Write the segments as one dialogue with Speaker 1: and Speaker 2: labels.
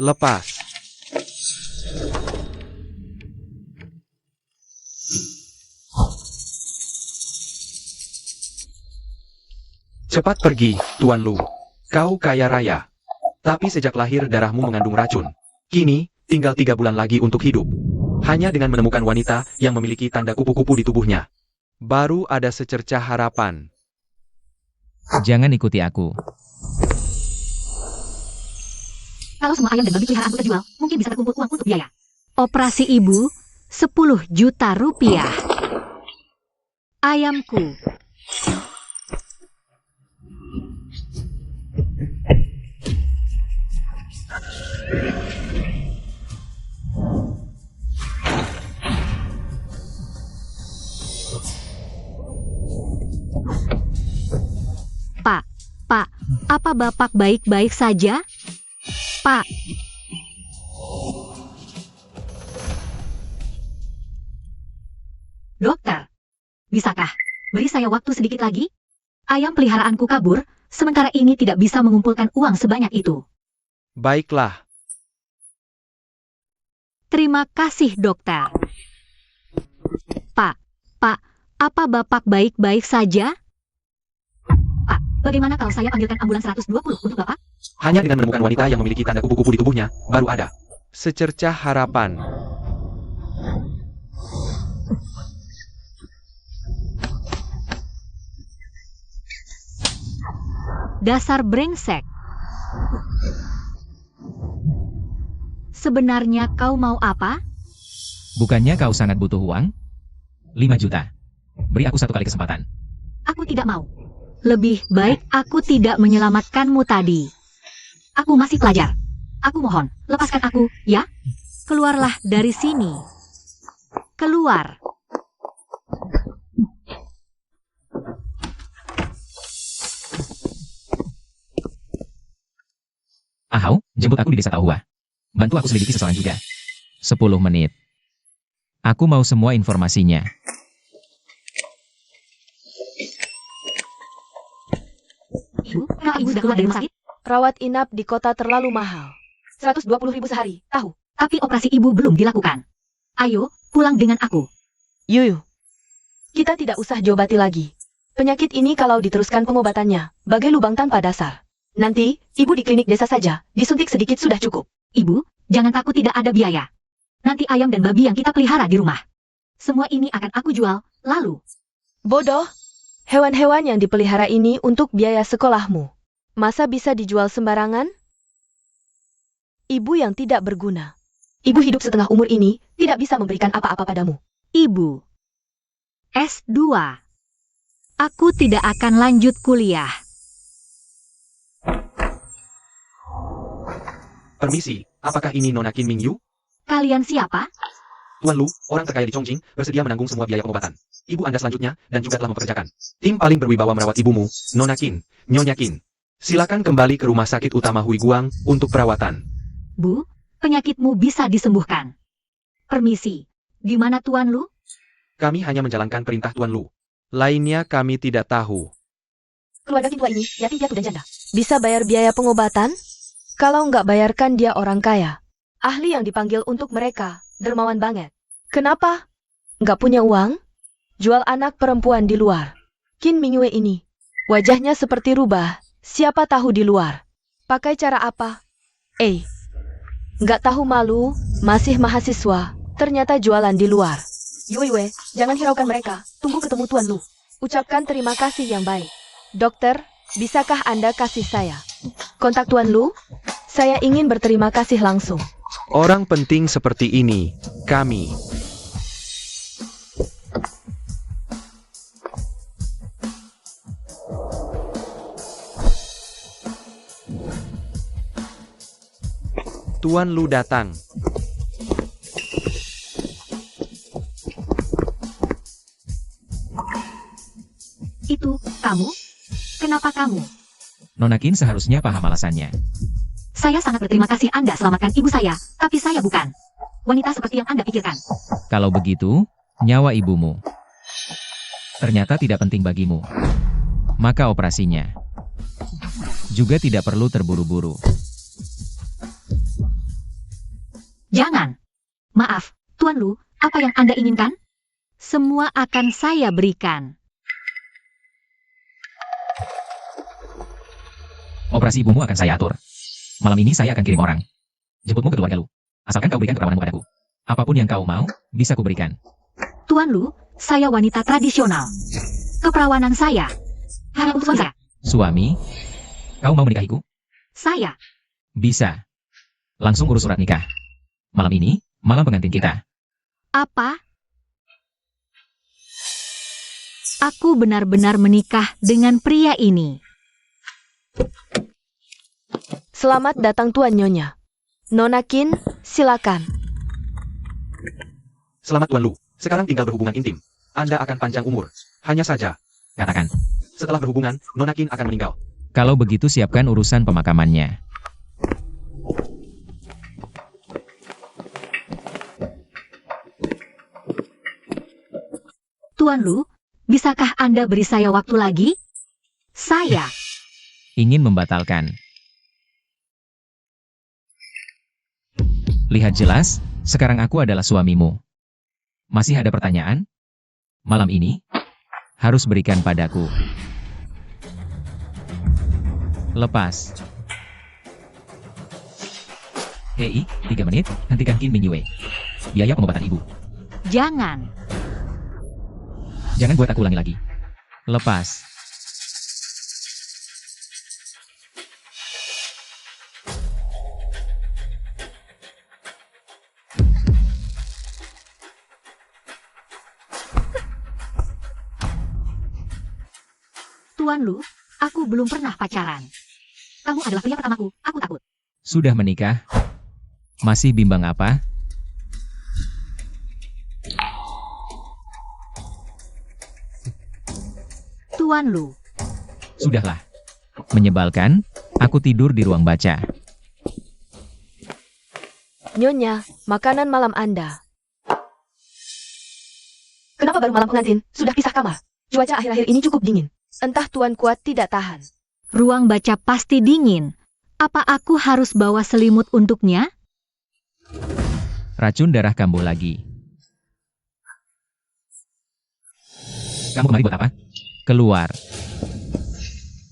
Speaker 1: Lepas. Cepat pergi, Tuan Lu. Kau kaya raya. Tapi sejak lahir darahmu mengandung racun. Kini, tinggal 3 bulan lagi untuk hidup. Hanya dengan menemukan wanita yang memiliki tanda kupu-kupu di tubuhnya, baru ada secercah harapan.
Speaker 2: Jangan ikuti aku.
Speaker 3: Kalau semua ayam dan babi peliharaanku terjual, mungkin bisa terkumpul uang untuk biaya. Operasi ibu, 10 juta rupiah. Ayamku. Pak, apa Bapak baik-baik saja? Pak. Dokter, bisakah beri saya waktu sedikit lagi? Ayam peliharaanku kabur, sementara ini tidak bisa mengumpulkan uang sebanyak itu.
Speaker 1: Baiklah.
Speaker 3: Terima kasih, dokter. Pak, apa Bapak baik-baik saja? Pak, bagaimana kalau saya panggilkan ambulans 120 untuk Bapak?
Speaker 1: Hanya dengan menemukan wanita yang memiliki tanda kupu-kupu di tubuhnya, baru ada secercah harapan.
Speaker 3: Dasar brengsek. Sebenarnya kau mau apa?
Speaker 2: Bukannya kau sangat butuh uang? 5 juta. Beri aku 1 kali kesempatan.
Speaker 3: Aku tidak mau. Lebih baik aku tidak menyelamatkanmu tadi. Aku masih pelajar. Aku mohon, lepaskan aku, ya? Keluarlah dari sini. Keluar.
Speaker 2: Ahau, jemput aku di desa Tauhua. Bantu aku selidiki seseorang juga. 10 menit. Aku mau semua informasinya.
Speaker 3: Ibu, kenapa ibu sudah keluar dari rumah sakit?
Speaker 4: Rawat inap di kota terlalu mahal. 120.000 sehari, tahu?
Speaker 3: Tapi operasi ibu belum dilakukan. Ayo, pulang dengan aku.
Speaker 4: Yuyu. Kita tidak usah diobati lagi. Penyakit ini kalau diteruskan pengobatannya, bagai lubang tanpa dasar. Nanti, ibu di klinik desa saja, disuntik sedikit sudah cukup.
Speaker 3: Ibu, jangan takut tidak ada biaya. Nanti ayam dan babi yang kita pelihara di rumah. Semua ini akan aku jual, lalu.
Speaker 4: Bodoh. Hewan-hewan yang dipelihara ini untuk biaya sekolahmu. Masa bisa dijual sembarangan? Ibu yang tidak berguna. Ibu hidup setengah umur ini, tidak bisa memberikan apa-apa padamu.
Speaker 3: Ibu. S2. Aku tidak akan lanjut kuliah.
Speaker 1: Permisi, apakah ini Nona Qin Mingyu?
Speaker 3: Kalian siapa?
Speaker 1: Tuan Lu, orang terkaya di Chongqing, bersedia menanggung semua biaya pengobatan. Ibu Anda selanjutnya, dan juga telah mempekerjakan tim paling berwibawa merawat ibumu, Nona Qin, Nyonya Qin. Silakan kembali ke rumah sakit utama Hui Guang untuk perawatan.
Speaker 3: Bu, penyakitmu bisa disembuhkan. Permisi, gimana Tuan Lu?
Speaker 1: Kami hanya menjalankan perintah Tuan Lu. Lainnya kami tidak tahu.
Speaker 4: Keluarga tua ini, yatim piatu dan janda. Bisa bayar biaya pengobatan? Kalau nggak bayarkan dia orang kaya. Ahli yang dipanggil untuk mereka, dermawan banget. Kenapa? Nggak punya uang? Jual anak perempuan di luar. Qin Mingyue ini, wajahnya seperti rubah, siapa tahu di luar. Pakai cara apa? Nggak tahu malu, masih mahasiswa, ternyata jualan di luar. Yue, jangan hiraukan mereka, tunggu ketemu Tuan Lu. Ucapkan terima kasih yang baik. Dokter, bisakah Anda kasih saya kontak Tuan Lu? Saya ingin berterima kasih langsung.
Speaker 1: Orang penting seperti ini, kami. Tuan Lu datang.
Speaker 3: Itu, kamu? Kenapa kamu?
Speaker 2: Nona Qin seharusnya paham alasannya.
Speaker 3: Saya sangat berterima kasih Anda selamatkan ibu saya, tapi saya bukan wanita seperti yang Anda pikirkan.
Speaker 2: Kalau begitu, nyawa ibumu ternyata tidak penting bagimu. Maka operasinya juga tidak perlu terburu-buru.
Speaker 3: Jangan. Maaf, Tuan Lu, apa yang Anda inginkan? Semua akan saya berikan.
Speaker 2: Operasi ibumu akan saya atur. Malam ini saya akan kirim orang. Jemputmu ke keluarga Lu. Asalkan kau berikan keperawananmu padaku. Apapun yang kau mau, bisa kuberikan.
Speaker 3: Tuan Lu, saya wanita tradisional. Keperawanan saya hanya untuk suami saya.
Speaker 2: Suami, kau mau menikahiku?
Speaker 3: Saya.
Speaker 2: Bisa. Langsung urus surat nikah. Malam ini, malam pengantin kita.
Speaker 3: Apa? Aku benar-benar menikah dengan pria ini.
Speaker 4: Selamat datang Tuan Nyonya. Nona Qin, silakan.
Speaker 1: Selamat Tuan Lu, sekarang tinggal berhubungan intim. Anda akan panjang umur. Hanya saja,
Speaker 2: Katakan.
Speaker 1: setelah berhubungan, Nona Qin akan meninggal.
Speaker 2: Kalau begitu siapkan urusan pemakamannya.
Speaker 3: Tuan Lu, bisakah Anda beri saya waktu lagi? Saya.
Speaker 2: Ingin membatalkan. Lihat jelas, sekarang aku adalah suamimu. Masih ada pertanyaan? Malam ini, harus berikan padaku. Lepas. Hei, 3 menit, hentikan Qin Mingyue. Biaya pengobatan ibu.
Speaker 3: Jangan.
Speaker 2: Jangan buat aku ulangi lagi. Lepas.
Speaker 3: Tuan Lu, aku belum pernah pacaran. Kamu adalah pria pertamaku, aku takut.
Speaker 2: Sudah menikah? Masih bimbang apa?
Speaker 3: Tuan Lu,
Speaker 2: Sudahlah. Menyebalkan, aku tidur di ruang baca.
Speaker 4: Nyonya, makanan malam Anda. Kenapa baru malam pengantin? Sudah pisah kamar. Cuaca akhir-akhir ini cukup dingin. Entah Tuan kuat tidak tahan.
Speaker 3: ruang baca pasti dingin. Apa aku harus bawa selimut untuknya?
Speaker 2: Racun darah kambuh lagi. Kamu kemari buat apa? Keluar.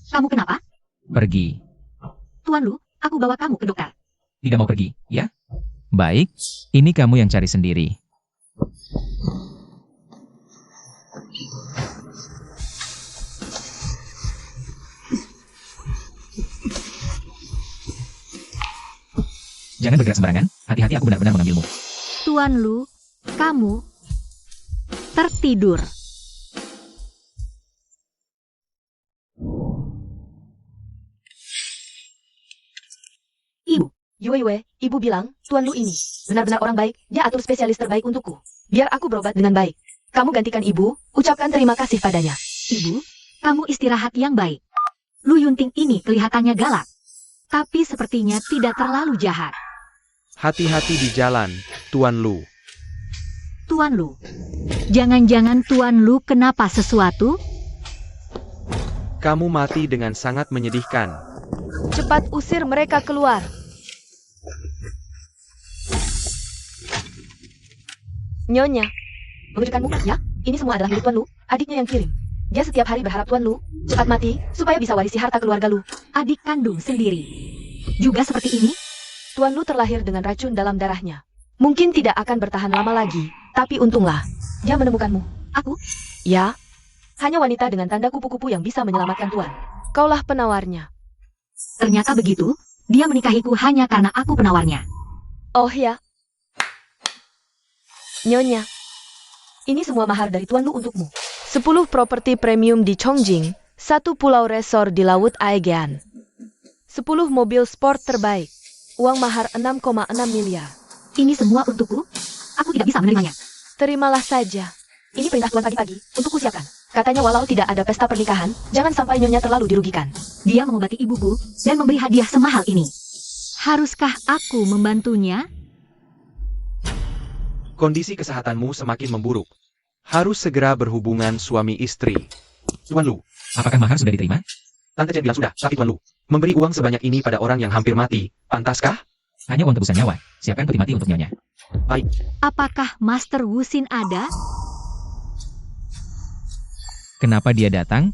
Speaker 3: Kamu kenapa?
Speaker 2: Pergi.
Speaker 3: Tuan Lu, aku bawa kamu ke dokter.
Speaker 2: Tidak mau pergi, ya? Baik, ini kamu yang cari sendiri. Jangan bergerak sembarangan, hati-hati aku benar-benar mengambilmu.
Speaker 3: Tuan Lu, kamu tertidur. Ibu,
Speaker 4: Yue, ibu bilang, Tuan Lu ini benar-benar orang baik, dia atur spesialis terbaik untukku. Biar aku berobat dengan baik. Kamu gantikan ibu, ucapkan terima kasih padanya.
Speaker 3: Ibu, kamu istirahat yang baik. Lu Yunting ini kelihatannya galak, tapi sepertinya tidak terlalu jahat.
Speaker 1: Hati-hati di jalan, Tuan Lu.
Speaker 3: Tuan Lu, jangan-jangan Tuan Lu kenapa sesuatu?
Speaker 1: Kamu mati dengan sangat menyedihkan.
Speaker 4: Cepat usir mereka keluar. Nyonya, menunjukkanmu, ya? Ini semua adalah milik Tuan Lu, adiknya yang kirim. Dia setiap hari berharap Tuan Lu cepat mati, supaya bisa warisi harta keluarga Lu.
Speaker 3: Adik kandung sendiri. Juga seperti ini?
Speaker 4: Tuan Lu terlahir dengan racun dalam darahnya. Mungkin tidak akan bertahan lama lagi, tapi untunglah, dia menemukanmu.
Speaker 3: Aku?
Speaker 4: Ya, hanya wanita dengan tanda kupu-kupu yang bisa menyelamatkan Tuan. Kaulah penawarnya.
Speaker 3: Ternyata begitu, dia menikahiku hanya karena aku penawarnya.
Speaker 4: Oh ya. Nyonya, ini semua mahar dari Tuan Lu untukmu. 10 properti premium di Chongqing, 1 pulau resor di Laut Aegean. 10 mobil sport terbaik. Uang mahar 6,6 miliar.
Speaker 3: Ini semua untukku? Aku tidak bisa menerimanya.
Speaker 4: Terimalah saja. Ini perintah Tuan pagi-pagi, untukku siapkan. Katanya walau tidak ada pesta pernikahan, jangan sampai Nyonya terlalu dirugikan.
Speaker 3: Dia mengobati ibuku dan memberi hadiah semahal ini. Haruskah aku membantunya?
Speaker 1: Kondisi kesehatanmu semakin memburuk. Harus segera berhubungan suami istri. Tuan Lu,
Speaker 2: Apakah mahar sudah diterima?
Speaker 1: Tante Chen bilang sudah, tapi Tuan Lu, memberi uang sebanyak ini pada orang yang hampir mati, pantaskah?
Speaker 2: Hanya uang tebusan nyawa. Siapkan peti mati untuk nyonya.
Speaker 3: Apakah Master Wusin ada?
Speaker 2: Kenapa dia datang?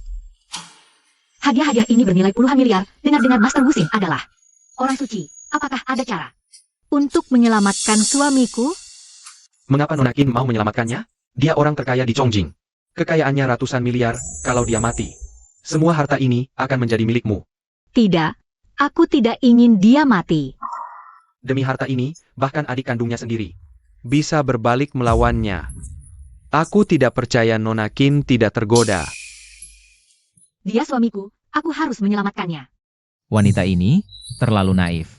Speaker 3: Hadiah-hadiah ini bernilai puluhan miliar. Dengar-dengar Master Wusin adalah orang suci. Apakah ada cara untuk menyelamatkan suamiku?
Speaker 1: Mengapa Nona Qin mau menyelamatkannya? Dia orang terkaya di Chongjing. Kekayaannya ratusan miliar, kalau dia mati. Semua harta ini akan menjadi milikmu.
Speaker 3: Tidak, aku tidak ingin dia mati.
Speaker 1: Demi harta ini, bahkan adik kandungnya sendiri bisa berbalik melawannya. Aku tidak percaya Nona Qin tidak tergoda.
Speaker 3: Dia suamiku, aku harus menyelamatkannya.
Speaker 2: Wanita ini terlalu naif.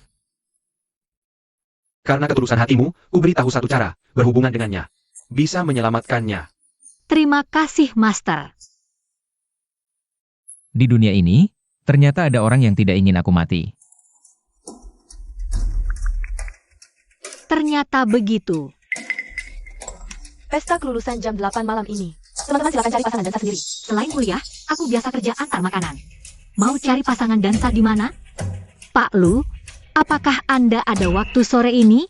Speaker 1: Karena ketulusan hatimu, ku beritahu satu cara, berhubungan dengannya. Bisa menyelamatkannya.
Speaker 3: Terima kasih, Master.
Speaker 2: Di dunia ini, ternyata ada orang yang tidak ingin aku mati.
Speaker 3: Ternyata begitu.
Speaker 4: Pesta kelulusan jam 8 malam ini. Teman-teman silakan cari pasangan dansa sendiri.
Speaker 3: Selain kuliah, aku biasa kerja antar makanan. Mau cari pasangan dansa di mana? Pak Lu, apakah Anda ada waktu sore ini?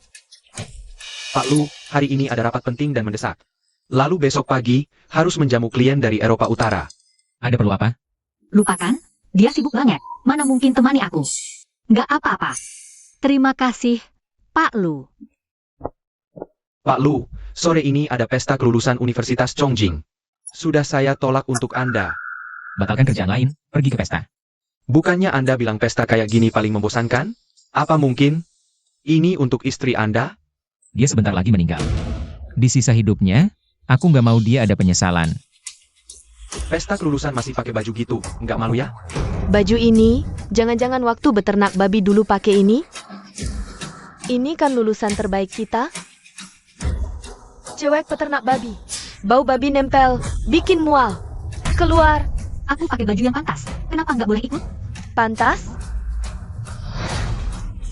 Speaker 1: Pak Lu, hari ini ada rapat penting dan mendesak. Lalu besok pagi, harus menjamu klien dari Eropa Utara.
Speaker 2: Ada perlu apa?
Speaker 3: Lupakan, dia sibuk banget. Mana mungkin temani aku? Nggak apa-apa. Terima kasih, Pak Lu.
Speaker 1: Pak Lu, sore ini ada pesta kelulusan Universitas Chongjing. Sudah saya tolak untuk Anda.
Speaker 2: Batalkan kerjaan lain, pergi ke pesta.
Speaker 1: Bukannya Anda bilang pesta kayak gini paling membosankan? Apa mungkin? Ini untuk istri Anda?
Speaker 2: Dia sebentar lagi meninggal. Di sisa hidupnya, aku nggak mau dia ada penyesalan.
Speaker 1: Pesta kelulusan masih pakai baju gitu, nggak malu ya?
Speaker 4: Baju ini, jangan-jangan waktu beternak babi dulu pakai ini? Ini kan lulusan terbaik kita? Cewek peternak babi. Bau babi nempel, bikin mual. Keluar.
Speaker 3: Aku pakai baju yang pantas. Kenapa nggak boleh ikut?
Speaker 4: Pantas?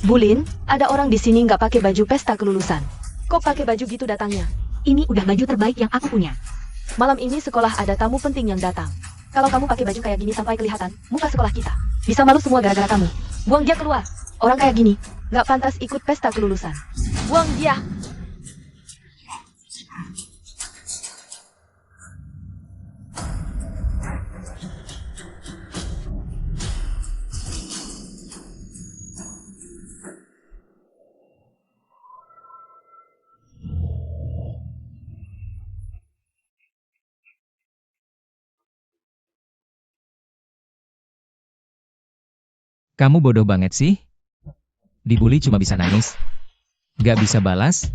Speaker 4: Bulin, ada orang di sini nggak pakai baju pesta kelulusan. Kok pakai baju gitu datangnya?
Speaker 3: Ini udah baju terbaik yang aku punya.
Speaker 4: Malam ini sekolah ada tamu penting yang datang. Kalau kamu pakai baju kayak gini sampai kelihatan muka sekolah kita, bisa malu semua gara-gara kamu. Buang dia keluar. Orang kayak gini, nggak pantas ikut pesta kelulusan. Buang dia.
Speaker 2: Kamu bodoh banget sih. Dibully cuma bisa nangis. Gak bisa balas.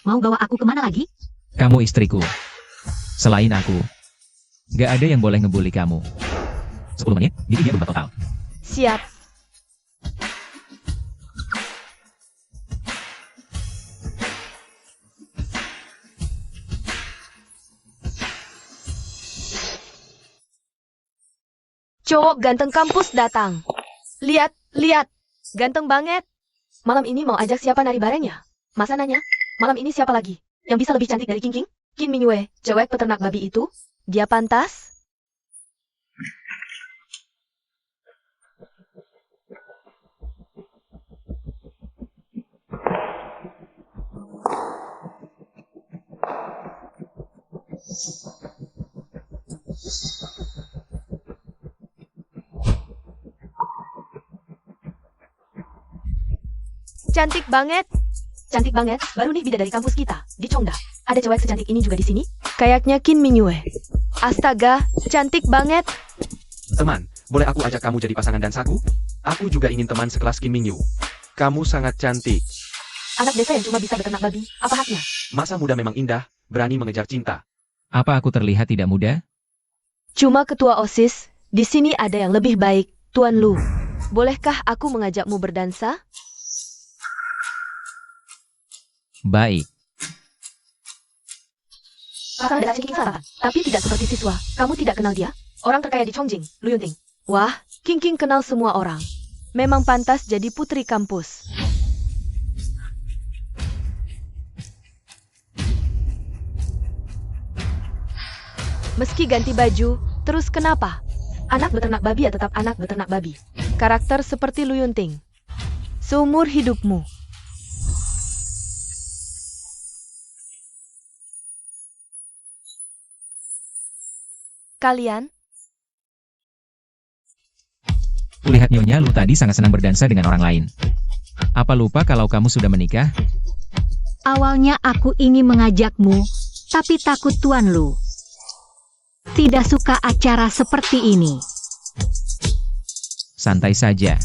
Speaker 3: Mau bawa aku kemana lagi?
Speaker 2: Kamu istriku. Selain aku, gak ada yang boleh ngebully kamu. 10 menit, jadi dia berubah total.
Speaker 4: Siap. Cowok ganteng kampus datang. Lihat, lihat. Ganteng banget. Malam ini mau ajak siapa nari bareng ya? Masa nanya? Malam ini siapa lagi? Yang bisa lebih cantik dari King King? Qin Mingyue, cewek peternak babi itu? Dia pantas? Cantik banget. Cantik banget, baru nih bida dari kampus kita, di Chongda. Ada cewek secantik ini juga di sini? Kayaknya Qin Mingyue. Astaga, cantik banget.
Speaker 1: Teman, boleh aku ajak kamu jadi pasangan dansaku? Aku juga ingin teman sekelas Kim Mingyu. Kamu sangat cantik.
Speaker 4: Anak desa yang cuma bisa beternak babi, apa haknya?
Speaker 1: Masa muda memang indah, berani mengejar cinta.
Speaker 2: Apa aku terlihat tidak muda?
Speaker 4: Cuma ketua OSIS, di sini ada yang lebih baik, Tuan Lu. Bolehkah aku mengajakmu berdansa?
Speaker 2: Baik.
Speaker 4: Pasangan dansa King Sarapan, tapi tidak seperti siswa. Kamu tidak kenal dia? Orang terkaya di Chongjing, Lu Yunting. Wah, King King kenal semua orang. Memang pantas jadi putri kampus. Meski ganti baju, terus kenapa? Anak beternak babi ya tetap anak beternak babi. Karakter seperti Lu Yunting. Seumur hidupmu. Kalian?
Speaker 2: Kulihat Nyonya Lu tadi sangat senang berdansa dengan orang lain. Apa lupa kalau kamu sudah menikah?
Speaker 3: Awalnya aku ingin mengajakmu, tapi takut Tuan Lu tidak suka acara seperti ini.
Speaker 2: Santai saja.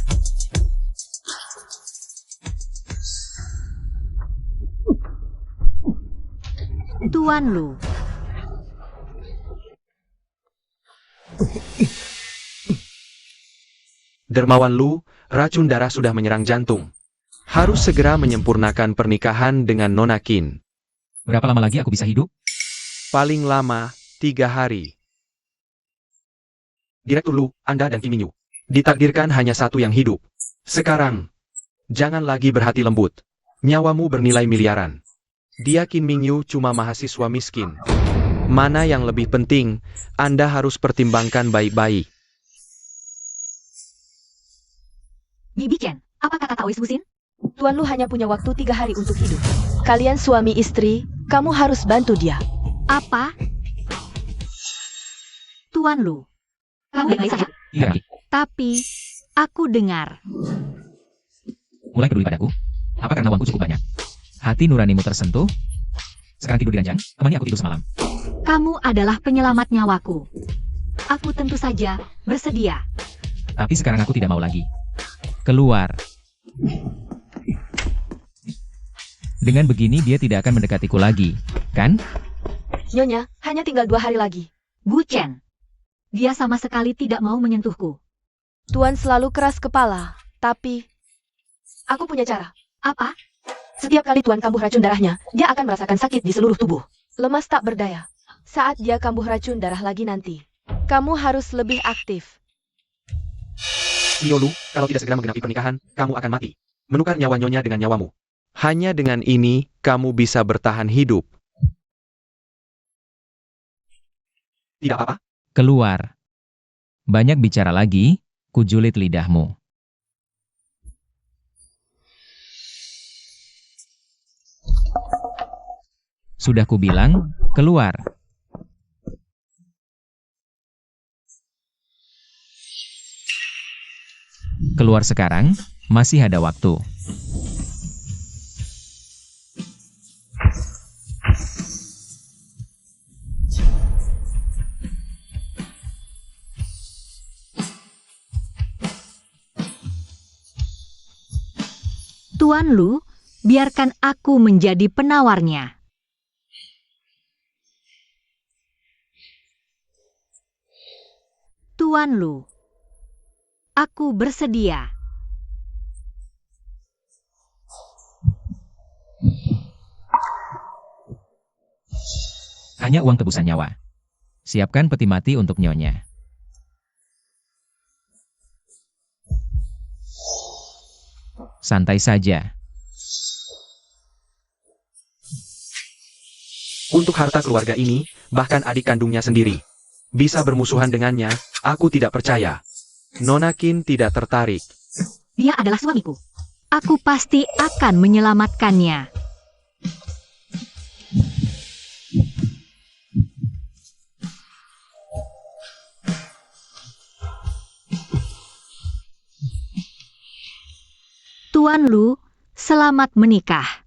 Speaker 3: Tuan Lu,
Speaker 1: Dermawan Lu, racun darah sudah menyerang jantung. Harus segera menyempurnakan pernikahan dengan Nona Qin.
Speaker 2: Berapa lama lagi aku bisa hidup?
Speaker 1: Paling lama, 3 hari. Direktur Lu, Anda dan Kim Minyu ditakdirkan hanya satu yang hidup. Sekarang, jangan lagi berhati lembut. Nyawamu bernilai miliaran. Dia Kim Minyu cuma mahasiswa miskin. Mana yang lebih penting, Anda harus pertimbangkan baik-baik.
Speaker 3: Bibi Chen, apa kata Taois Busin?
Speaker 4: Tuan Lu hanya punya waktu 3 hari untuk hidup. Kalian suami istri, kamu harus bantu dia.
Speaker 3: Apa? Tuan Lu, kamu baik-baik saja?
Speaker 2: Iya, Raki.
Speaker 3: Tapi, aku dengar.
Speaker 2: Mulai peduli padaku? Apa karena uangku cukup banyak? Hati nuranimu tersentuh? Sekarang tidur di ranjang, temani aku tidur semalam.
Speaker 3: Kamu adalah penyelamat nyawaku. Aku tentu saja bersedia.
Speaker 2: Tapi sekarang aku tidak mau lagi. Keluar. Dengan begini dia tidak akan mendekatiku lagi, kan?
Speaker 4: Nyonya, hanya tinggal 2 hari lagi.
Speaker 3: Bu Chen, dia sama sekali tidak mau menyentuhku.
Speaker 4: Tuan selalu keras kepala, tapi aku punya cara.
Speaker 3: Apa?
Speaker 4: Setiap kali Tuan kambuh racun darahnya, dia akan merasakan sakit di seluruh tubuh. Lemas tak berdaya. Saat dia kambuh racun darah lagi nanti, kamu harus lebih aktif.
Speaker 1: Nyo Lu, kalau tidak segera menggenapi pernikahan, kamu akan mati. Menukar nyawa Nyonya dengan nyawamu. Hanya dengan ini, kamu bisa bertahan hidup. Tidak apa-apa?
Speaker 2: Keluar. Banyak bicara lagi, kujulit lidahmu. Sudah kubilang, keluar. Keluar sekarang, masih ada waktu.
Speaker 3: Tuan Lu, biarkan aku menjadi penawarnya. Tuan Lu, aku bersedia.
Speaker 2: Hanya uang tebusan nyawa. Siapkan peti mati untuk Nyonya. Santai saja.
Speaker 1: Untuk harta keluarga ini, bahkan adik kandungnya sendiri bisa bermusuhan dengannya, aku tidak percaya. Nona Qin tidak tertarik.
Speaker 3: Dia adalah suamiku. Aku pasti akan menyelamatkannya. Tuan Lu, selamat menikah.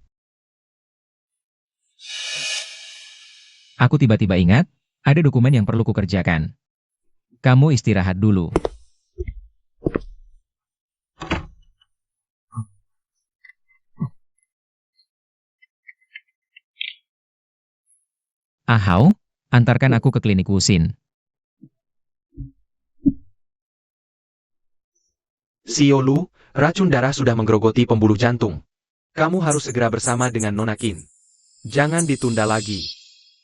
Speaker 2: Aku tiba-tiba ingat, ada dokumen yang perlu kukerjakan. Kamu istirahat dulu. Ahau, antarkan aku ke klinik Wuxin.
Speaker 1: Xiao Lu, racun darah sudah menggerogoti pembuluh jantung. Kamu harus segera bersama dengan Nona Qin. Jangan ditunda lagi.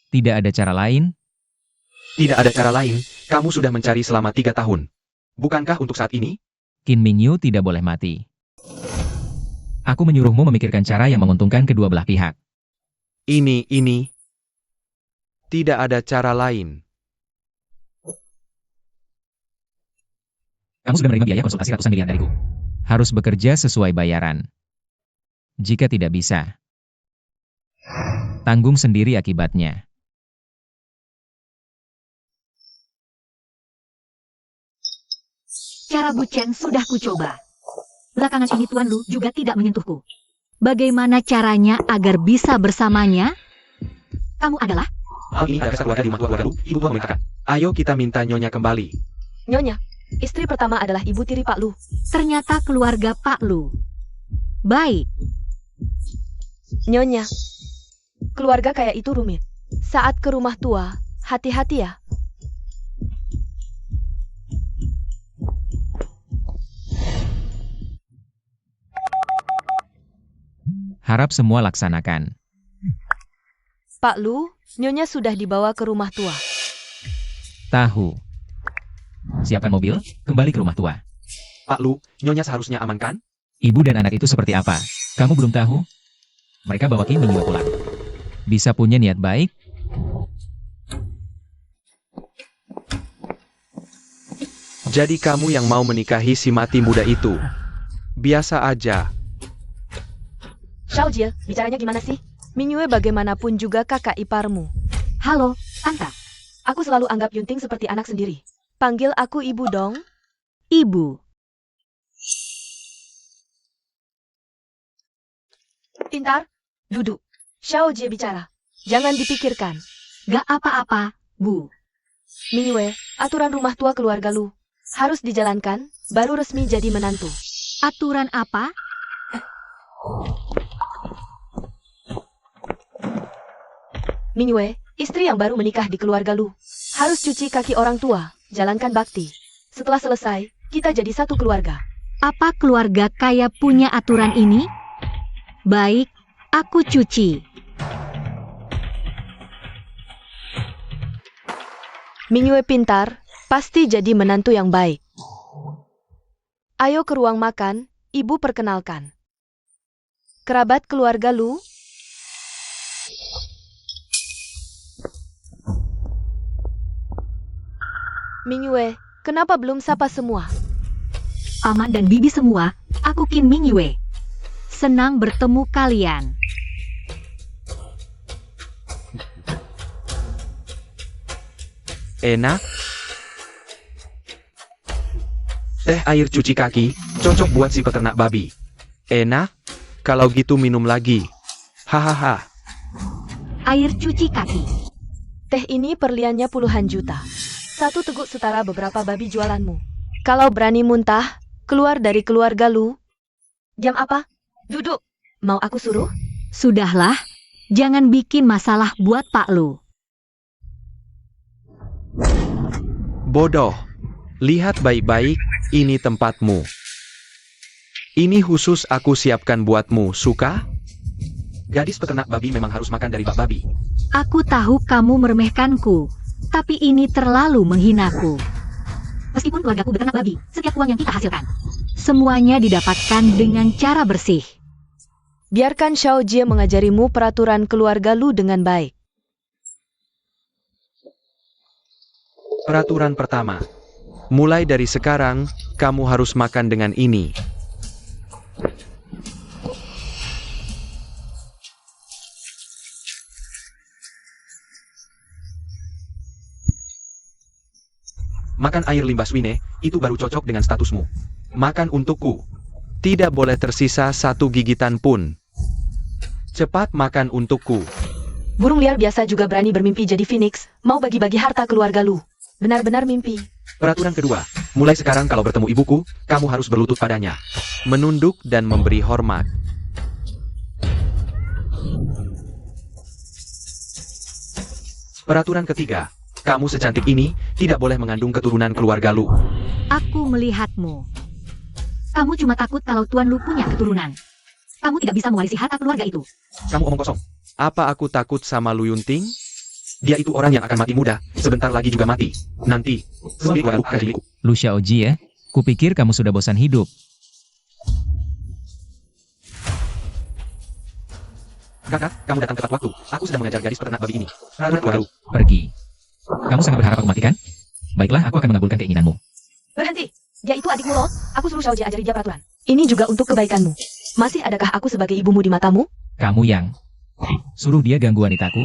Speaker 2: Tidak ada cara lain?
Speaker 1: Tidak ada cara lain, kamu sudah mencari selama 3 tahun. Bukankah untuk saat ini?
Speaker 2: Qin Mingyu tidak boleh mati. Aku menyuruhmu memikirkan cara yang menguntungkan kedua belah pihak.
Speaker 1: Ini. Tidak ada cara lain.
Speaker 2: Kamu sudah menerima biaya konsultasi ratusan miliar dariku. Harus bekerja sesuai bayaran. Jika tidak bisa, tanggung sendiri akibatnya.
Speaker 3: Cara Bu Chen sudah kucoba. Belakangan ini Tuan Lu juga tidak menyentuhku. Bagaimana caranya agar bisa bersamanya? Kamu adalah?
Speaker 1: Hal ini ada keluarga di rumah tua keluarga Lu, ibu tua memerintahkan. Ayo kita minta Nyonya kembali.
Speaker 4: Nyonya, istri pertama adalah ibu tiri Pak Lu.
Speaker 3: Ternyata keluarga Pak Lu. Baik,
Speaker 4: Nyonya, keluarga kaya itu rumit. Saat ke rumah tua, hati-hati ya.
Speaker 2: Harap semua laksanakan.
Speaker 4: Pak Lu, Nyonya sudah dibawa ke rumah tua.
Speaker 2: Tahu. Siapkan mobil, kembali ke rumah tua.
Speaker 1: Pak Lu, Nyonya seharusnya aman kan?
Speaker 2: Ibu dan anak itu seperti apa? Kamu belum tahu? Mereka bawa Kim Mingyue pulang. Bisa punya niat baik?
Speaker 1: Jadi kamu yang mau menikahi si mati muda itu? Biasa aja.
Speaker 4: Xiao Jie, bicaranya gimana sih? Mingyue bagaimanapun juga kakak iparmu.
Speaker 3: halo, Tante.
Speaker 4: Aku selalu anggap Yunting seperti anak sendiri. Panggil aku ibu dong.
Speaker 3: Ibu.
Speaker 4: Pintar, duduk. Xiao Jie bicara. Jangan dipikirkan.
Speaker 3: Gak apa-apa, Bu.
Speaker 4: Mingyue, aturan rumah tua keluarga Lu harus dijalankan, baru resmi jadi menantu.
Speaker 3: Aturan apa?
Speaker 4: Mingyue, istri yang baru menikah di keluarga Lu, harus cuci kaki orang tua, jalankan bakti. Setelah selesai, kita jadi satu keluarga.
Speaker 3: Apa keluarga kaya punya aturan ini? Baik, aku cuci.
Speaker 4: Mingyue pintar, pasti jadi menantu yang baik. Ayo ke ruang makan, ibu perkenalkan. Kerabat keluarga Lu. Mingyue, kenapa belum sapa semua?
Speaker 3: Paman dan bibi semua, aku Kim Mingyue. Senang bertemu kalian.
Speaker 1: Enak? Teh air cuci kaki, cocok buat si peternak babi. Enak? Kalau gitu minum lagi. Hahaha.
Speaker 3: Air cuci kaki.
Speaker 4: Teh ini perliannya puluhan juta. Satu teguk setara beberapa babi jualanmu. Kalau berani muntah, keluar dari keluarga Lu. Jam apa? Duduk. Mau aku suruh?
Speaker 3: Sudahlah, jangan bikin masalah buat Pak Lu.
Speaker 1: Bodoh. Lihat baik-baik, ini tempatmu. Ini khusus aku siapkan buatmu, suka? Gadis peternak babi memang harus makan dari bak babi.
Speaker 3: Aku tahu kamu meremehkanku, tapi ini terlalu menghinaku. Meskipun keluargaku beternak babi, setiap uang yang kita hasilkan, semuanya didapatkan dengan cara bersih.
Speaker 4: Biarkan Xiao Jie mengajarimu peraturan keluarga Lu dengan baik.
Speaker 1: Peraturan pertama. Mulai dari sekarang, kamu harus makan dengan ini. Makan air limbah swine, itu baru cocok dengan statusmu. Makan untukku. Tidak boleh tersisa satu gigitan pun. Cepat makan untukku.
Speaker 4: Burung liar biasa juga berani bermimpi jadi phoenix, mau bagi-bagi harta keluarga Lu. Benar-benar mimpi.
Speaker 1: Peraturan kedua, mulai sekarang kalau bertemu ibuku, kamu harus berlutut padanya. Menunduk dan memberi hormat. Peraturan ketiga, kamu secantik ini, tidak boleh mengandung keturunan keluarga Lu.
Speaker 3: Aku melihatmu. Kamu cuma takut kalau Tuan Lu punya keturunan. Kamu tidak bisa mewarisi harta keluarga itu.
Speaker 1: Kamu omong kosong. Apa aku takut sama Lu Yunting? Dia itu orang yang akan mati muda, sebentar lagi juga mati. Nanti, sebagai keluarga Lu akan milikku.
Speaker 2: Lu Xiao Jie, kupikir kamu sudah bosan hidup.
Speaker 1: Kakak, kamu datang tepat waktu. Aku sedang mengajar gadis peternak babi ini. Peraturan keluarga Lu.
Speaker 2: Pergi. Kamu sangat berharap aku mati kan? Baiklah, aku akan mengabulkan keinginanmu.
Speaker 4: Berhenti. Dia itu adikmu loh. Aku suruh Xiaojie ajari dia peraturan. Ini juga untuk kebaikanmu. Masih adakah aku sebagai ibumu di matamu?
Speaker 2: Kamu yang suruh dia ganggu wanitaku?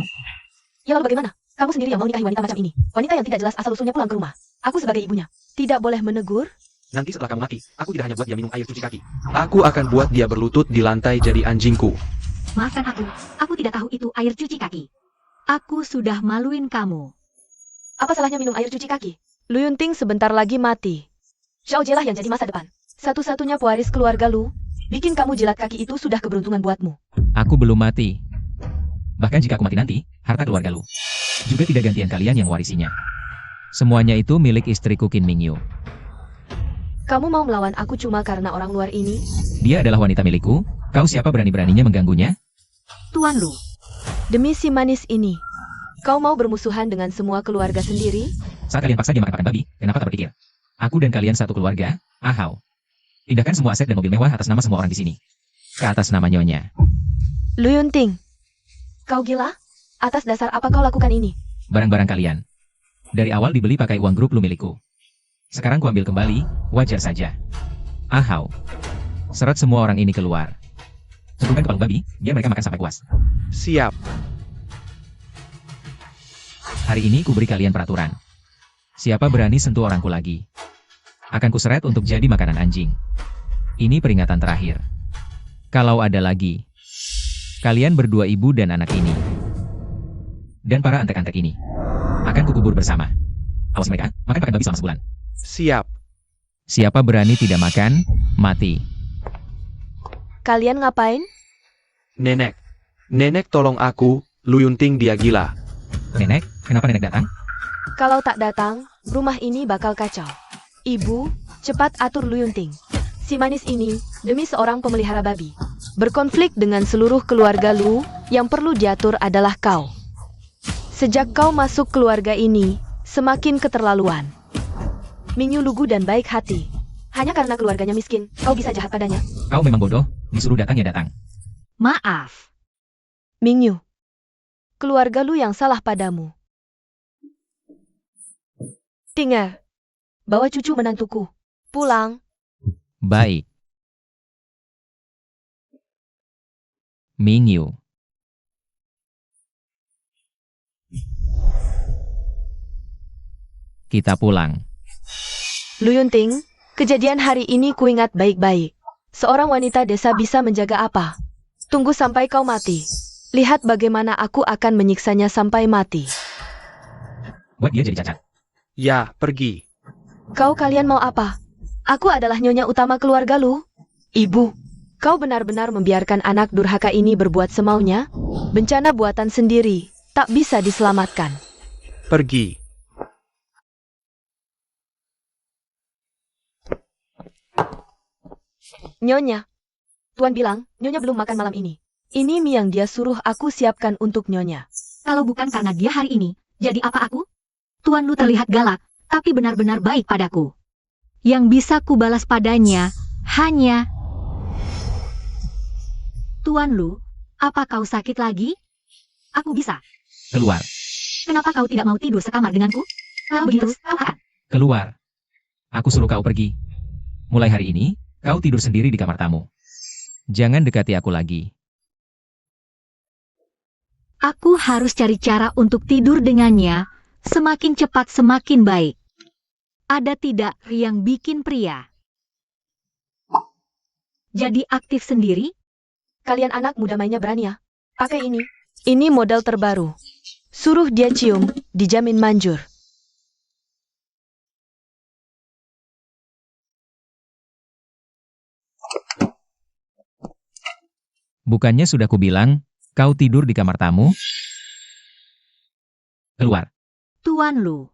Speaker 4: Ya lalu bagaimana? Kamu sendiri yang mau nikahi wanita macam ini. Wanita yang tidak jelas asal-usulnya pulang ke rumah. Aku sebagai ibunya. Tidak boleh menegur?
Speaker 1: Nanti setelah kamu mati, aku tidak hanya buat dia minum air cuci kaki. Aku akan buat dia berlutut di lantai jadi anjingku.
Speaker 3: Maafkan aku tidak tahu itu air cuci kaki. Aku sudah maluin kamu.
Speaker 4: Apa salahnya minum air cuci kaki? Lu Yunting sebentar lagi mati. Xiaojie lah yang jadi masa depan. Satu-satunya pewaris keluarga Lu. Bikin kamu jilat kaki itu sudah keberuntungan buatmu.
Speaker 2: Aku belum mati. Bahkan jika aku mati nanti, harta keluarga lu juga tidak gantian kalian yang warisinya. Semuanya itu milik istriku Qin Mingyu.
Speaker 4: Kamu mau melawan aku cuma karena orang luar ini?
Speaker 2: Dia adalah wanita milikku. Kau siapa berani-beraninya mengganggunya?
Speaker 3: Tuan Lu,
Speaker 4: Demi si manis ini, kau mau bermusuhan dengan semua keluarga sendiri?
Speaker 2: Saat kalian paksa dia makan pakan babi, kenapa tak berpikir? Aku dan kalian satu keluarga, ahau. Pindahkan semua aset dan mobil mewah atas nama semua orang di sini. Ke atas nama Nyonya.
Speaker 4: Lu Yunting, kau gila? Atas dasar apa kau lakukan ini?
Speaker 2: Barang-barang kalian. Dari awal dibeli pakai uang grup lu milikku. Sekarang ku ambil kembali, wajar saja. Ahau. Seret semua orang ini keluar. Sebutkan ke palu babi, biar mereka makan sampai puas.
Speaker 1: Siap.
Speaker 2: Hari ini ku beri kalian peraturan. Siapa berani sentuh orangku lagi, akan ku seret untuk jadi makanan anjing. Ini peringatan terakhir. Kalau ada lagi, kalian berdua ibu dan anak ini, dan para antek-antek ini, akan kukubur bersama. Awas mereka, makan pakan babi selama sebulan.
Speaker 1: Siap.
Speaker 2: Siapa berani tidak makan, mati.
Speaker 4: Kalian ngapain?
Speaker 1: Nenek. Nenek tolong aku, Lu Yunting dia gila.
Speaker 2: Nenek, kenapa nenek datang?
Speaker 4: Kalau tak datang, rumah ini bakal kacau. Ibu, cepat atur Lu Yunting. Si manis ini, demi seorang pemelihara babi, berkonflik dengan seluruh keluarga Lu, yang perlu diatur adalah kau. Sejak kau masuk keluarga ini, semakin keterlaluan. Mingyu lugu dan baik hati. Hanya karena keluarganya miskin, kau bisa jahat padanya.
Speaker 2: Kau memang bodoh, disuruh datang ya datang.
Speaker 3: maaf.
Speaker 4: Mingyu, keluarga Lu yang salah padamu. Tinger, bawa cucu menantuku. Pulang.
Speaker 2: Baik. Mingyu. Kita pulang.
Speaker 4: Lu Yunting, kejadian hari ini kuingat baik-baik. Seorang wanita desa bisa menjaga apa? Tunggu sampai kau mati. Lihat bagaimana aku akan menyiksanya sampai mati.
Speaker 2: Buat dia jadi cacat.
Speaker 1: Ya, pergi.
Speaker 4: Kau kalian mau apa? Aku adalah nyonya utama keluarga Lu. Ibu, kau benar-benar membiarkan anak durhaka ini berbuat semaunya? Bencana buatan sendiri, tak bisa diselamatkan.
Speaker 1: Pergi.
Speaker 4: Nyonya, Tuan bilang, Nyonya belum makan malam ini. Ini mie yang dia suruh aku siapkan untuk Nyonya.
Speaker 3: Kalau bukan karena dia hari ini, jadi apa aku? Tuan Lu terlihat galak, tapi benar-benar baik padaku. Yang bisa kubalas padanya, hanya... Tuan Lu, apa kau sakit lagi? Aku bisa.
Speaker 2: Keluar.
Speaker 3: Kenapa kau tidak mau tidur sekamar denganku? Kalau begitu, kau akan.
Speaker 2: Keluar. Aku suruh kau pergi. Mulai hari ini, kau tidur sendiri di kamar tamu. Jangan dekati aku lagi.
Speaker 3: Aku harus cari cara untuk tidur dengannya, semakin cepat semakin baik. Ada tidak yang bikin pria jadi aktif sendiri?
Speaker 4: Kalian anak muda mainnya berani ya? Pakai ini. Ini model terbaru. Suruh dia cium, dijamin manjur.
Speaker 2: Bukannya sudah kubilang, kau tidur di kamar tamu? Keluar.
Speaker 3: Tuan Lu,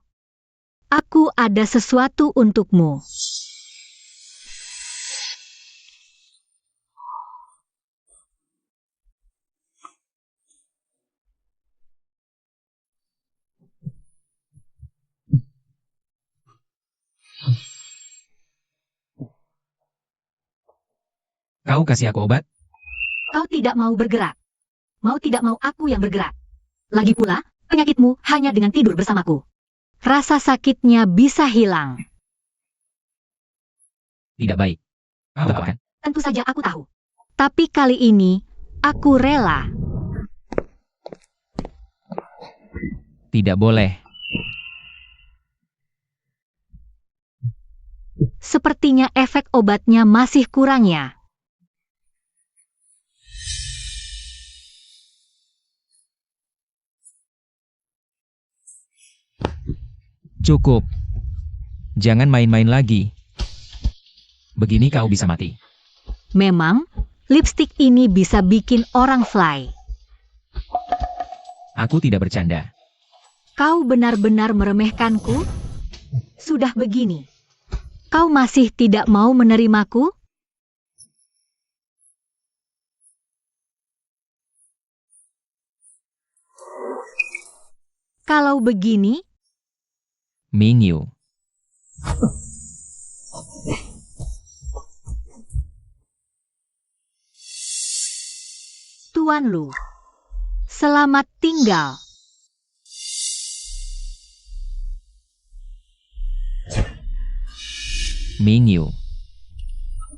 Speaker 3: aku ada sesuatu untukmu.
Speaker 2: Kau kasih aku obat?
Speaker 3: Kau tidak mau bergerak. Mau tidak mau aku yang bergerak. Lagi pula, penyakitmu hanya dengan tidur bersamaku. Rasa sakitnya bisa hilang.
Speaker 2: Tidak baik. Kau tahu kan?
Speaker 3: Tentu saja aku tahu. Tapi kali ini, aku rela.
Speaker 2: Tidak boleh.
Speaker 3: Sepertinya efek obatnya masih kurang ya.
Speaker 2: Cukup. Jangan main-main lagi. Begini kau bisa mati.
Speaker 3: Memang, lipstik ini bisa bikin orang fly.
Speaker 2: Aku tidak bercanda.
Speaker 3: Kau benar-benar meremehkanku? Sudah begini. Kau masih tidak mau menerimaku? Kalau begini,
Speaker 2: Mingyu.
Speaker 3: Tuan Lu, selamat tinggal.
Speaker 2: Mingyu.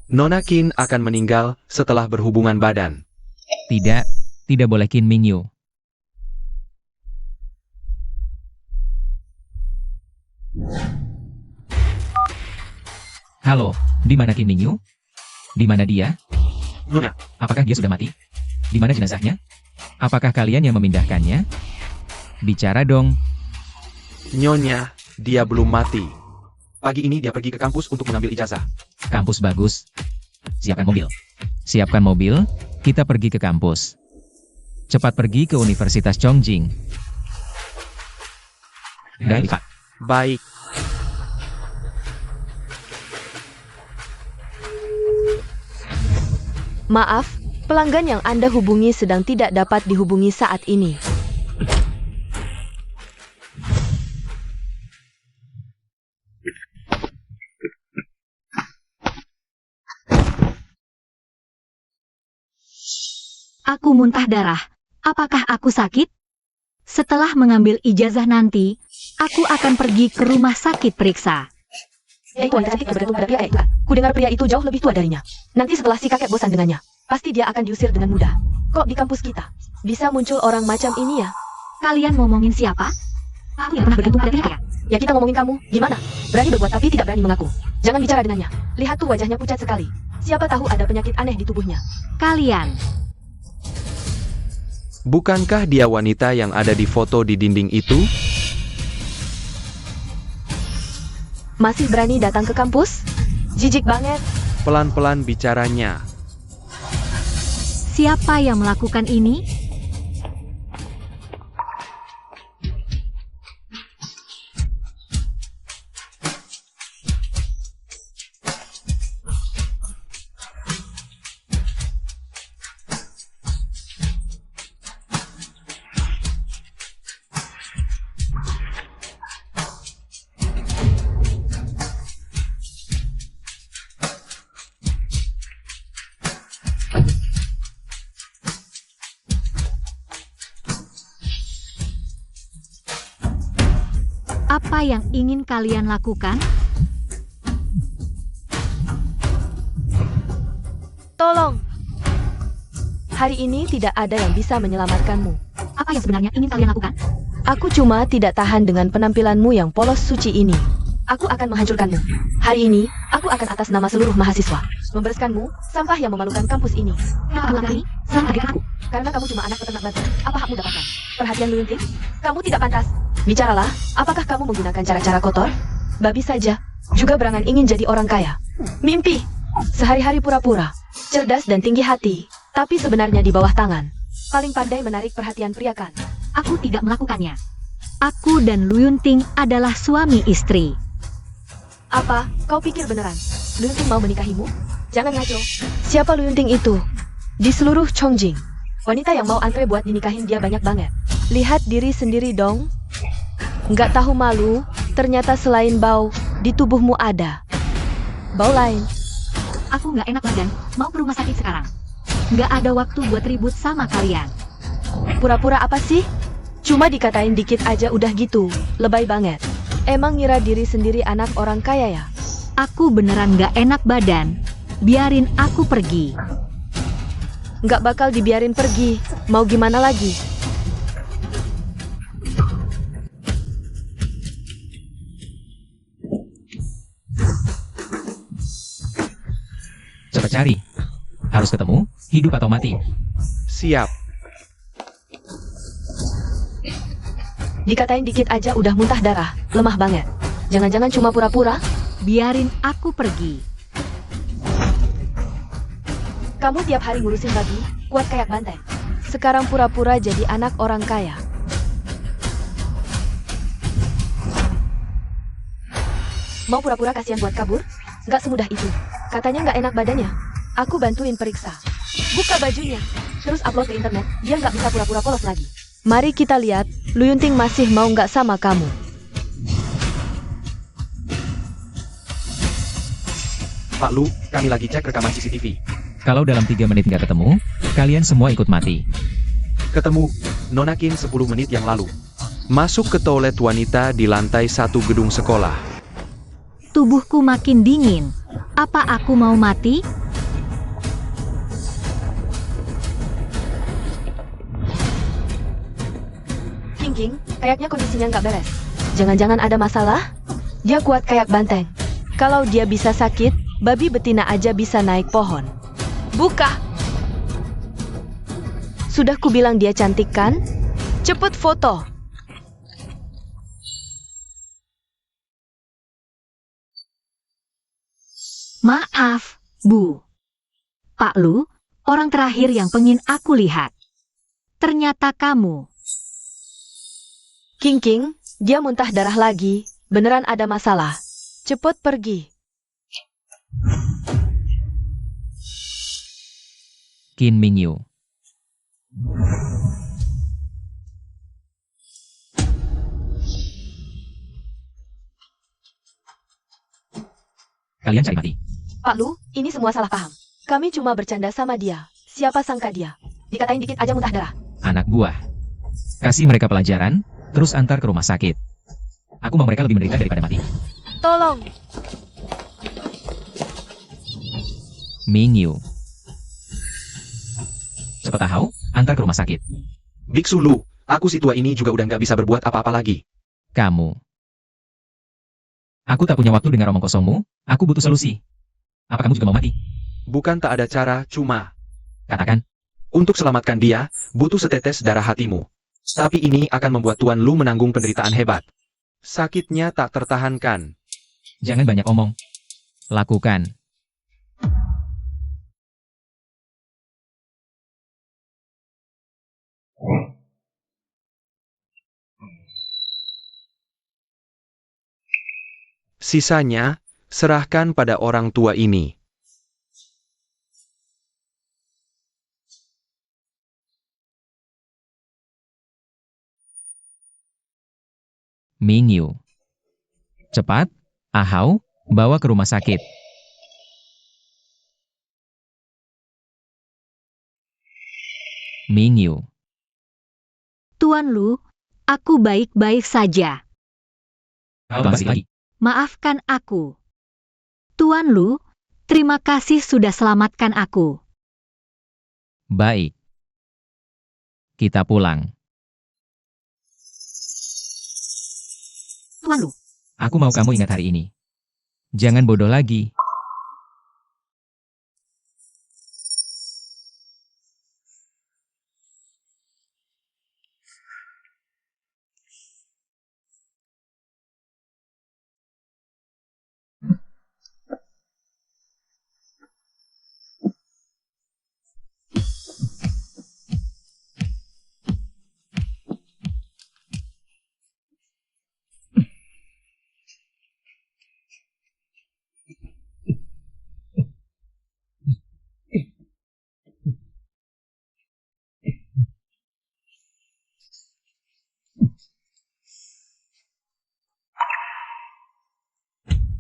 Speaker 1: Nona Qin akan meninggal setelah berhubungan badan.
Speaker 2: Tidak. Tidak boleh Qin Mingyu. Halo, di mana Qin Mingyu? Di mana dia?
Speaker 1: Nona,
Speaker 2: Apakah dia sudah mati? Di mana jenazahnya? Apakah kalian yang memindahkannya? Bicara dong.
Speaker 1: Nyonya, dia belum mati. Pagi ini dia pergi ke kampus untuk mengambil ijazah.
Speaker 2: Kampus bagus. Siapkan mobil. Siapkan mobil, kita pergi ke kampus. Cepat pergi ke Universitas Chongjing. Dan Pak.
Speaker 1: Baik.
Speaker 4: Maaf, pelanggan yang Anda hubungi sedang tidak dapat dihubungi saat ini.
Speaker 3: Aku muntah darah. Apakah aku sakit? Setelah mengambil ijazah nanti, aku akan pergi ke rumah sakit periksa.
Speaker 4: Yaitu wanita cantik yang bergantung pada pria itu. Kudengar pria itu jauh lebih tua darinya. Nanti setelah si kakek bosan dengannya, pasti dia akan diusir dengan mudah. Kok di kampus kita bisa muncul orang macam ini ya?
Speaker 3: Kalian ngomongin siapa? Aku yang pernah bergantung pada pria.
Speaker 4: Ya kita ngomongin kamu, gimana? Berani berbuat tapi tidak berani mengaku. Jangan bicara dengannya. Lihat tuh wajahnya pucat sekali. Siapa tahu ada penyakit aneh di tubuhnya.
Speaker 3: Kalian.
Speaker 1: Bukankah dia wanita yang ada di foto di dinding itu?
Speaker 4: Masih berani datang ke kampus? Jijik banget.
Speaker 1: Pelan-pelan bicaranya.
Speaker 3: Siapa yang melakukan ini? Apa yang ingin kalian lakukan?
Speaker 4: Tolong. Hari ini tidak ada yang bisa menyelamatkanmu.
Speaker 3: Apa yang sebenarnya ingin kalian lakukan?
Speaker 4: Aku cuma tidak tahan dengan penampilanmu yang polos suci ini. Aku akan menghancurkanmu. Hari ini, aku akan atas nama seluruh mahasiswa membereskanmu, sampah yang memalukan kampus ini.
Speaker 3: Kenapa kamu ini? Selamat hadirkan aku.
Speaker 4: Karena kamu cuma anak peternak batu. Apa hakmu dapatkan? Perhatian Lu Yunting? Kamu tidak pantas. Bicaralah, apakah kamu menggunakan cara-cara kotor? Babi saja. Juga berangan ingin jadi orang kaya. Mimpi. Sehari-hari pura-pura. Cerdas dan tinggi hati. Tapi sebenarnya di bawah tangan. Paling pandai menarik perhatian pria kan?
Speaker 3: Aku tidak melakukannya. Aku dan Lu Yunting adalah suami istri.
Speaker 4: Apa? Kau pikir beneran? Lu Yunting mau menikahimu? Jangan ngaco. Siapa Lu Yunting itu? Di seluruh Chongjing, wanita yang mau antre buat dinikahin dia banyak banget. Lihat diri sendiri dong. Nggak tahu malu, ternyata selain bau, di tubuhmu ada bau lain.
Speaker 3: Aku nggak enak badan, mau ke rumah sakit sekarang. Nggak ada waktu buat ribut sama kalian.
Speaker 4: Pura-pura apa sih? Cuma dikatain dikit aja udah gitu, lebay banget. Emang ngira diri sendiri anak orang kaya ya?
Speaker 3: Aku beneran gak enak badan. Biarin aku pergi.
Speaker 4: Nggak bakal dibiarin pergi. Mau gimana lagi?
Speaker 2: Cepat cari. Harus ketemu, hidup atau mati.
Speaker 1: Siap.
Speaker 4: Dikatain dikit aja udah muntah darah. Lemah banget. Jangan-jangan cuma pura-pura?
Speaker 3: Biarin aku pergi.
Speaker 4: Kamu tiap hari ngurusin babi, kuat kayak banteng. Sekarang pura-pura jadi anak orang kaya. Mau pura-pura kasihan buat kabur? Nggak semudah itu. Katanya nggak enak badannya. Aku bantuin periksa. Buka bajunya, terus upload ke internet. Dia nggak bisa pura-pura polos lagi. Mari kita lihat, Lu Yunting masih mau nggak sama kamu.
Speaker 1: Pak Lu, kami lagi cek rekaman CCTV.
Speaker 2: Kalau dalam 3 menit nggak ketemu, kalian semua ikut mati.
Speaker 1: Ketemu, Nona Kim 10 menit yang lalu. Masuk ke toilet wanita di lantai 1 gedung sekolah.
Speaker 3: Tubuhku makin dingin. Apa aku mau mati?
Speaker 4: King, kayaknya kondisinya nggak beres. Jangan-jangan ada masalah? Dia kuat kayak banteng. Kalau dia bisa sakit, babi betina aja bisa naik pohon. Buka! Sudah kubilang dia cantik kan? Cepet foto!
Speaker 3: Maaf, Bu. Pak Lu, orang terakhir yang pengen aku lihat. Ternyata kamu.
Speaker 4: King, dia muntah darah lagi. Beneran ada masalah. Cepet pergi.
Speaker 2: Qin Mingyu. Kalian cari mati.
Speaker 4: Pak Lu, ini semua salah paham. Kami cuma bercanda sama dia. Siapa sangka dia? Dikatain dikit aja muntah darah.
Speaker 2: Anak buah. Kasih mereka pelajaran, terus antar ke rumah sakit. Aku mau mereka lebih menderita daripada mati.
Speaker 4: Tolong!
Speaker 2: Mingyu. Cepat tahu, antar ke rumah sakit.
Speaker 1: Biksu Lu, aku si tua ini juga udah nggak bisa berbuat apa-apa lagi.
Speaker 2: Kamu. Aku tak punya waktu dengar omong kosongmu, aku butuh solusi. Apa kamu juga mau mati?
Speaker 1: Bukan tak ada cara, cuma
Speaker 2: Katakan.
Speaker 1: untuk selamatkan dia, butuh setetes darah hatimu. Tapi ini akan membuat Tuan Lu menanggung penderitaan hebat. Sakitnya tak tertahankan.
Speaker 2: Jangan banyak omong. Lakukan.
Speaker 1: Sisanya, serahkan pada orang tua ini.
Speaker 2: Mingyu. Cepat, Ahau, bawa ke rumah sakit. Mingyu.
Speaker 3: Tuan Lu, aku baik-baik saja.
Speaker 2: Kau basi lagi.
Speaker 3: Maafkan aku. Tuan Lu, terima kasih sudah selamatkan aku.
Speaker 2: Baik. Kita pulang.
Speaker 3: Tuan Lu,
Speaker 2: Aku mau kamu ingat hari ini. Jangan bodoh lagi.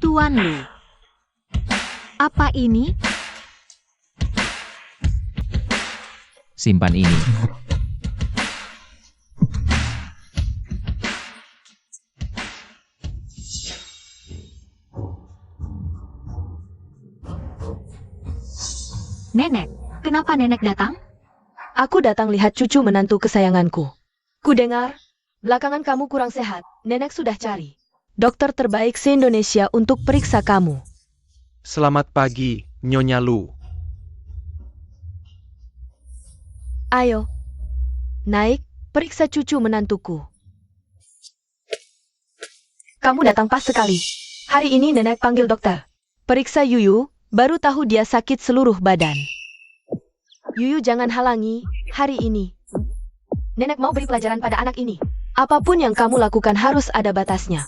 Speaker 3: Tuan Lu. Apa ini?
Speaker 2: Simpan ini.
Speaker 3: Nenek, kenapa Nenek datang?
Speaker 4: Aku datang lihat cucu menantu kesayanganku. Ku dengar, belakangan kamu kurang sehat. Nenek sudah cari dokter terbaik se-Indonesia untuk periksa kamu.
Speaker 1: Selamat pagi, Nyonya Lu.
Speaker 4: Ayo, naik, periksa cucu menantuku. Kamu datang pas sekali. Hari ini Nenek panggil dokter. Periksa Yuyu, baru tahu dia sakit seluruh badan. Yuyu jangan halangi, hari ini. Nenek mau beri pelajaran pada anak ini. Apapun yang kamu lakukan harus ada batasnya.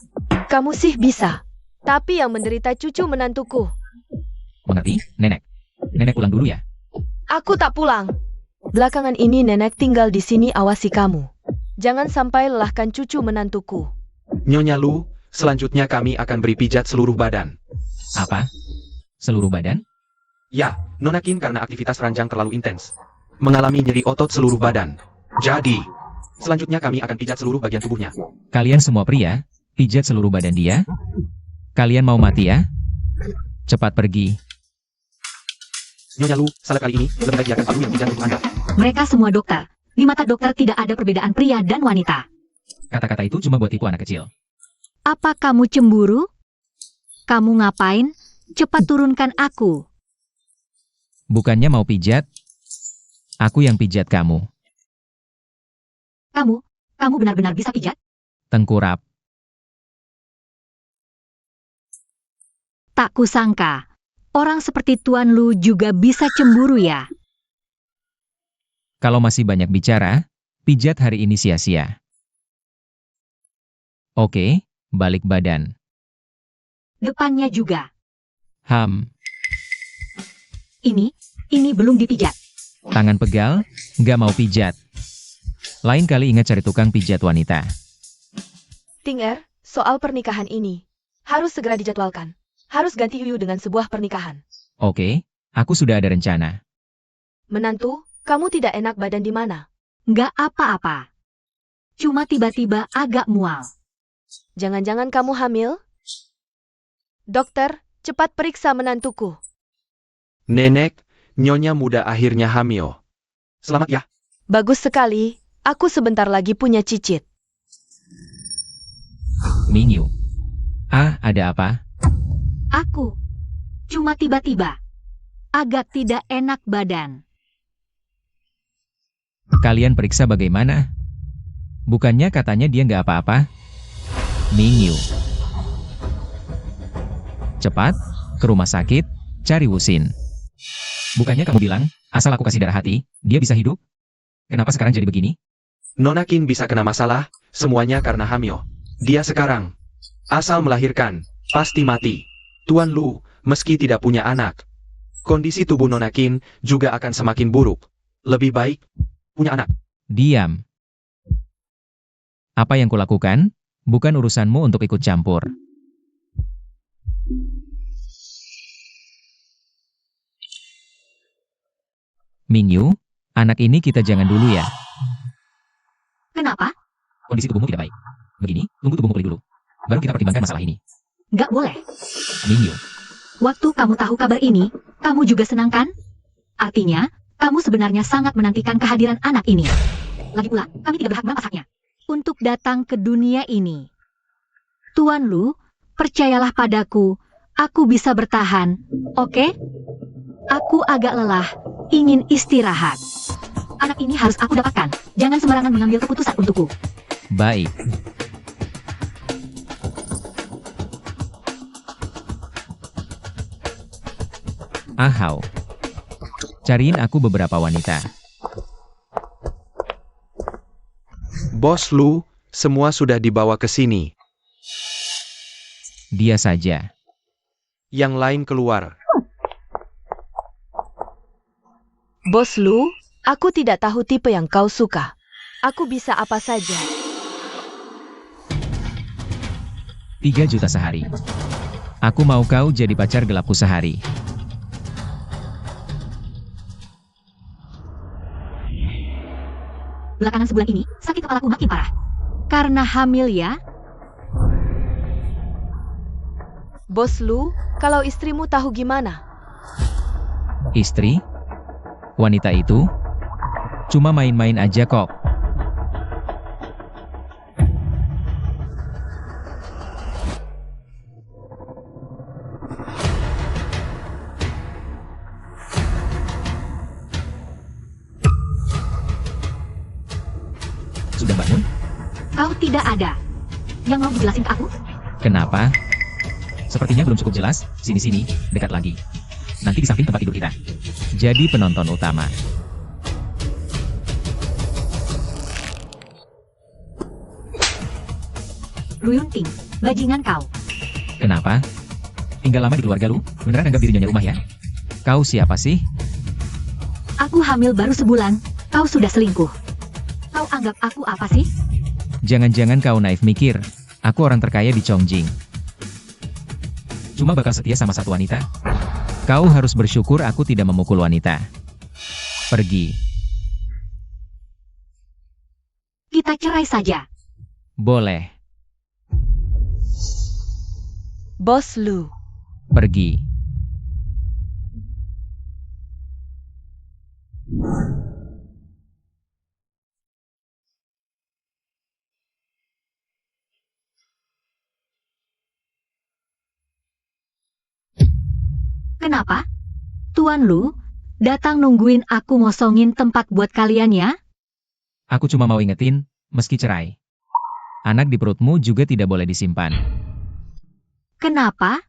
Speaker 4: Kamu sih bisa. Tapi yang menderita cucu menantuku.
Speaker 2: Mengerti, Nenek? Nenek pulang dulu ya.
Speaker 4: Aku tak pulang. Belakangan ini Nenek tinggal di sini awasi kamu. Jangan sampai lelahkan cucu menantuku.
Speaker 1: Nyonya Lu, selanjutnya kami akan beri pijat seluruh badan.
Speaker 2: Apa? Seluruh badan?
Speaker 1: Ya, Nona Kim karena aktivitas ranjang terlalu intens. Mengalami nyeri otot seluruh badan. Jadi, selanjutnya kami akan pijat seluruh bagian tubuhnya.
Speaker 2: Kalian semua pria, pijat seluruh badan dia. Kalian mau mati ya? Cepat pergi.
Speaker 1: Nyonya Lu, salah kali ini, lebih baik biarkan Pak Lu yang pijat untuk Anda.
Speaker 3: Mereka semua dokter. Di mata dokter tidak ada perbedaan pria dan wanita.
Speaker 2: Kata-kata itu cuma buat tipu anak kecil.
Speaker 3: Apa kamu cemburu? Kamu ngapain? Cepat turunkan aku.
Speaker 2: Bukannya mau pijat, aku yang pijat kamu.
Speaker 3: Kamu benar-benar bisa pijat?
Speaker 2: Tengkurap.
Speaker 3: Tak kusangka. Orang seperti Tuan Lu juga bisa cemburu ya.
Speaker 2: Kalau masih banyak bicara, pijat hari ini sia-sia. Oke, balik badan.
Speaker 3: Depannya juga. Ini belum dipijat.
Speaker 2: Tangan pegal, nggak mau pijat. Lain kali ingat cari tukang pijat wanita.
Speaker 4: Ting soal pernikahan ini. Harus segera dijadwalkan. Harus ganti Yuyu dengan sebuah pernikahan.
Speaker 2: Oke, aku sudah ada rencana.
Speaker 4: Menantu, kamu tidak enak badan di mana?
Speaker 3: Nggak apa-apa. Cuma tiba-tiba agak mual.
Speaker 4: Jangan-jangan kamu hamil? Dokter, cepat periksa menantuku.
Speaker 1: Nenek, Nyonya muda akhirnya hamil. Selamat ya.
Speaker 4: Bagus sekali. Aku sebentar lagi punya cicit.
Speaker 2: Mingyu. Ada apa?
Speaker 3: Aku. Cuma tiba-tiba. Agak tidak enak badan.
Speaker 2: Kalian periksa bagaimana? Bukannya katanya dia nggak apa-apa? Mingyu. Cepat, ke rumah sakit, cari Wusin. Bukannya kamu bilang, asal aku kasih darah hati, dia bisa hidup? Kenapa sekarang jadi begini?
Speaker 1: Nona Kim bisa kena masalah, semuanya karena hamil. Dia sekarang, asal melahirkan, pasti mati. Tuan Lu, meski tidak punya anak, kondisi tubuh Nona Kim juga akan semakin buruk. Lebih baik, punya anak.
Speaker 2: Diam. Apa yang kulakukan, bukan urusanmu untuk ikut campur. Mingyu, anak ini kita jangan dulu ya.
Speaker 3: Kenapa?
Speaker 2: Kondisi tubuhmu tidak baik. Begini, tunggu tubuhmu pulih dulu. Baru kita pertimbangkan masalah ini.
Speaker 3: Nggak boleh.
Speaker 2: Mingyu,
Speaker 3: Waktu kamu tahu kabar ini, kamu juga senang kan? Artinya, kamu sebenarnya sangat menantikan kehadiran anak ini. Lagi pula, kami tidak berhak melepasnya. Untuk datang ke dunia ini. Tuan Lu, percayalah padaku, aku bisa bertahan, oke? Aku agak lelah, ingin istirahat. Anak ini harus aku dapatkan, jangan sembarangan mengambil keputusan untukku.
Speaker 2: baik. Ahau. Cariin aku beberapa wanita.
Speaker 1: Bos Lu, semua sudah dibawa ke sini.
Speaker 2: Dia saja.
Speaker 1: Yang lain keluar.
Speaker 4: Bos Lu, aku tidak tahu tipe yang kau suka. Aku bisa apa saja.
Speaker 2: 3 juta sehari. Aku mau kau jadi pacar gelapku sehari.
Speaker 3: Belakangan sebulan ini, sakit kepalaku makin parah. Karena hamil ya?
Speaker 4: Bos Lu, kalau istrimu tahu gimana?
Speaker 2: Istri? Wanita itu cuma main-main aja kok. Sudah bangun?
Speaker 3: Kau tidak ada. Yang mau dijelasin ke aku?
Speaker 2: Kenapa? Sepertinya belum cukup jelas. Sini-sini, dekat lagi. Nanti di samping tempat tidur kita. Jadi penonton utama.
Speaker 3: Luyunting, bajingan kau.
Speaker 2: Kenapa? Tinggal lama di keluarga lu? Beneran anggap dirinya rumah ya? Kau siapa sih?
Speaker 3: Aku hamil baru sebulan, kau sudah selingkuh. Kau anggap aku apa sih?
Speaker 2: Jangan-jangan kau naif mikir. Aku orang terkaya di Chongjing. Cuma bakal setia sama satu wanita? Kau harus bersyukur aku tidak memukul wanita. Pergi.
Speaker 3: Kita cerai saja.
Speaker 2: Boleh.
Speaker 4: Bos Lu.
Speaker 2: Pergi.
Speaker 3: Kenapa? Tuan Lu, datang nungguin aku ngosongin tempat buat kalian ya?
Speaker 2: Aku cuma mau ingetin, meski cerai. Anak di perutmu juga tidak boleh disimpan.
Speaker 3: Kenapa?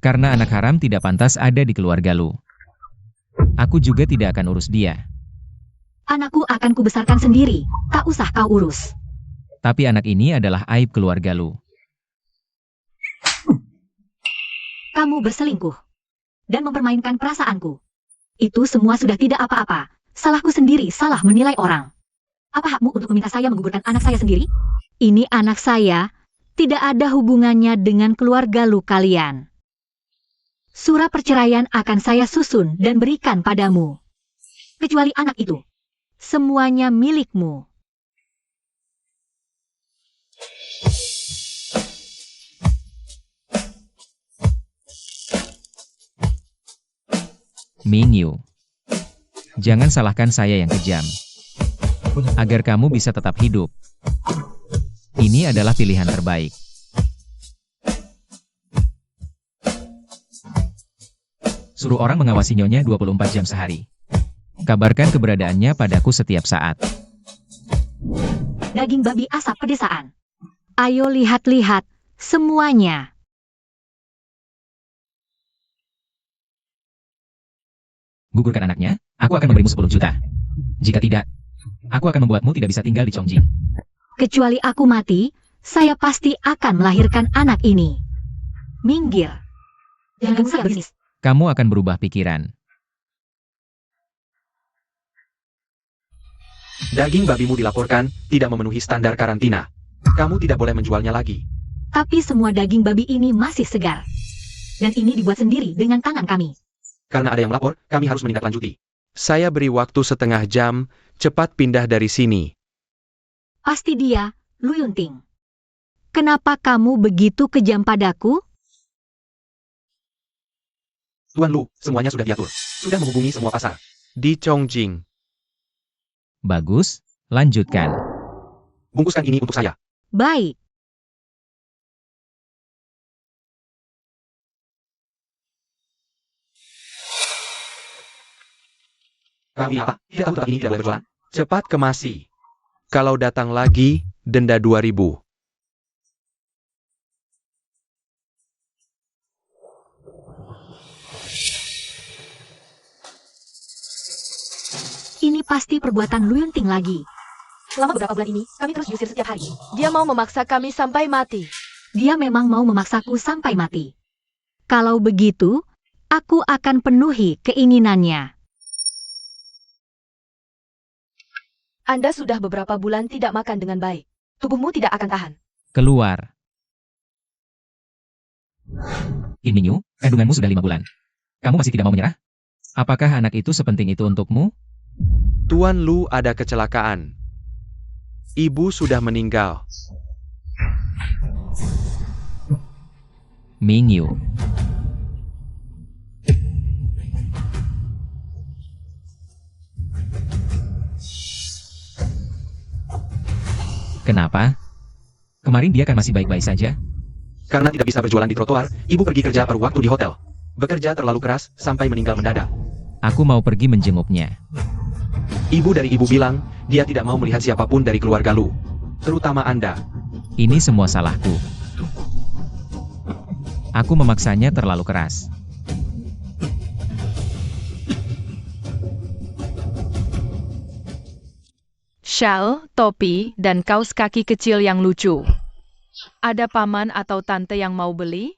Speaker 2: Karena anak haram tidak pantas ada di keluarga lu. Aku juga tidak akan urus dia.
Speaker 3: Anakku akan kubesarkan sendiri, tak usah kau urus.
Speaker 2: Tapi anak ini adalah aib keluarga lu.
Speaker 3: Kamu berselingkuh dan mempermainkan perasaanku. Itu semua sudah tidak apa-apa. Salahku sendiri salah menilai orang. Apa hakmu untuk meminta saya menggugurkan anak saya sendiri? Ini anak saya, tidak ada hubungannya dengan keluarga lu kalian. Surat perceraian akan saya susun dan berikan padamu. Kecuali anak itu. Semuanya milikmu.
Speaker 2: Mingyu. Jangan salahkan saya yang kejam. Agar kamu bisa tetap hidup. Ini adalah pilihan terbaik. Suruh orang mengawasi Nyonya 24 jam sehari. Kabarkan keberadaannya padaku setiap saat.
Speaker 3: Daging babi asap pedesaan. Ayo lihat-lihat semuanya.
Speaker 2: Gugurkan anaknya, aku akan memberimu 10 juta. Jika tidak, aku akan membuatmu tidak bisa tinggal di Chongjing.
Speaker 3: Kecuali aku mati, saya pasti akan melahirkan anak ini. Minggir. Jangan saya bisnis.
Speaker 2: Kamu akan berubah pikiran.
Speaker 1: Daging babimu dilaporkan tidak memenuhi standar karantina. Kamu tidak boleh menjualnya lagi.
Speaker 3: Tapi semua daging babi ini masih segar. Dan ini dibuat sendiri dengan tangan kami.
Speaker 1: Karena ada yang melapor, kami harus menindaklanjuti. Saya beri waktu setengah jam, cepat pindah dari sini.
Speaker 3: Pasti dia, Luyunting. Kenapa kamu begitu kejam padaku?
Speaker 1: Tuan Lu, semuanya sudah diatur. Sudah menghubungi semua pasar. Di Chongjing.
Speaker 2: Bagus, lanjutkan.
Speaker 1: Bungkuskan ini untuk saya.
Speaker 3: Baik.
Speaker 1: Kami apa? Kita tahu tempat ini tidak boleh berjualan. Cepat kemasi. Kalau datang lagi, denda 2.000.
Speaker 3: Ini pasti perbuatan Luyunting lagi.
Speaker 4: Selama beberapa bulan ini, kami terus diusir setiap hari. Dia mau memaksa kami sampai mati.
Speaker 3: Dia memang mau memaksaku sampai mati. Kalau begitu, aku akan penuhi keinginannya.
Speaker 4: Anda sudah beberapa bulan tidak makan dengan baik. Tubuhmu tidak akan tahan.
Speaker 2: Keluar. Mingyu, kandunganmu sudah 5 bulan. Kamu masih tidak mau menyerah? Apakah anak itu sepenting itu untukmu?
Speaker 1: Tuan Lu ada kecelakaan. Ibu sudah meninggal.
Speaker 2: Mingyu. Kenapa? Kemarin dia kan masih baik-baik saja.
Speaker 1: Karena tidak bisa berjualan di trotoar, ibu pergi kerja paruh waktu di hotel. Bekerja terlalu keras sampai meninggal mendadak.
Speaker 2: Aku mau pergi menjenguknya.
Speaker 1: Ibu dari ibu bilang, dia tidak mau melihat siapapun dari keluarga Lu. Terutama Anda.
Speaker 2: Ini semua salahku. Aku memaksanya terlalu keras.
Speaker 5: Syal, topi, dan kaos kaki kecil yang lucu. Ada paman atau tante yang mau beli?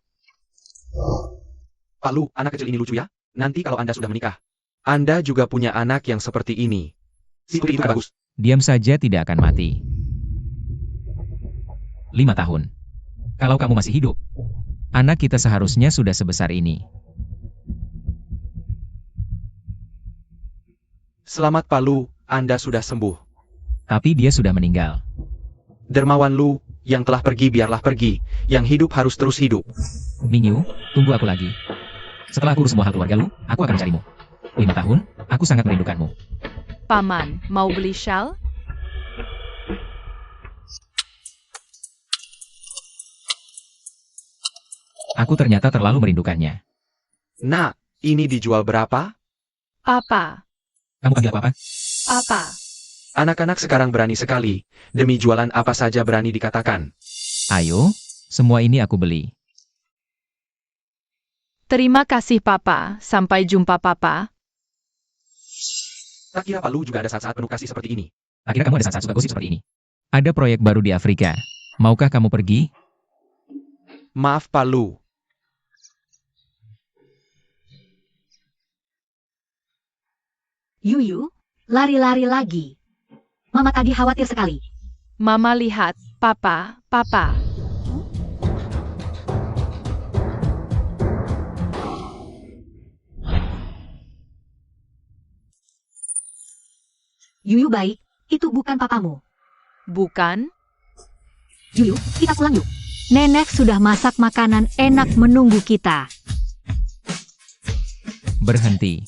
Speaker 1: Pak Lu, anak kecil ini lucu ya? Nanti kalau Anda sudah menikah, Anda juga punya anak yang seperti ini. Si putri itu kan bagus.
Speaker 2: Diam saja tidak akan mati. 5 tahun. Kalau kamu masih hidup, anak kita seharusnya sudah sebesar ini.
Speaker 1: Selamat Pak Lu, Anda sudah sembuh.
Speaker 2: Tapi dia sudah meninggal.
Speaker 1: Dermawan Lu, yang telah pergi biarlah pergi, yang hidup harus terus hidup.
Speaker 2: Mingyu, tunggu aku lagi. Setelah aku urus semua hal keluarga Lu, aku akan mencarimu. 5 tahun, aku sangat merindukanmu.
Speaker 5: Paman, mau beli syal?
Speaker 2: Aku ternyata terlalu merindukannya.
Speaker 1: Nah, ini dijual berapa?
Speaker 5: Papa,
Speaker 2: Kamu panggil aku apa?
Speaker 5: Papa.
Speaker 1: Anak-anak sekarang berani sekali. Demi jualan apa saja berani dikatakan.
Speaker 2: Ayo, semua ini aku beli.
Speaker 5: Terima kasih Papa, sampai jumpa Papa.
Speaker 1: Tak kira Pak Lu juga ada saat-saat penuh kasih seperti ini.
Speaker 2: Akhirnya kamu ada saat suka gosip seperti ini. Ada proyek baru di Afrika. Maukah kamu pergi?
Speaker 1: Maaf Pak Lu.
Speaker 3: Yuyu, lari-lari lagi. Mama tadi khawatir sekali.
Speaker 5: Mama lihat, Papa, Papa.
Speaker 3: Yuyu baik, itu bukan papamu.
Speaker 5: Bukan?
Speaker 3: Yuyu, kita pulang yuk. Nenek sudah masak makanan enak menunggu kita.
Speaker 2: Berhenti.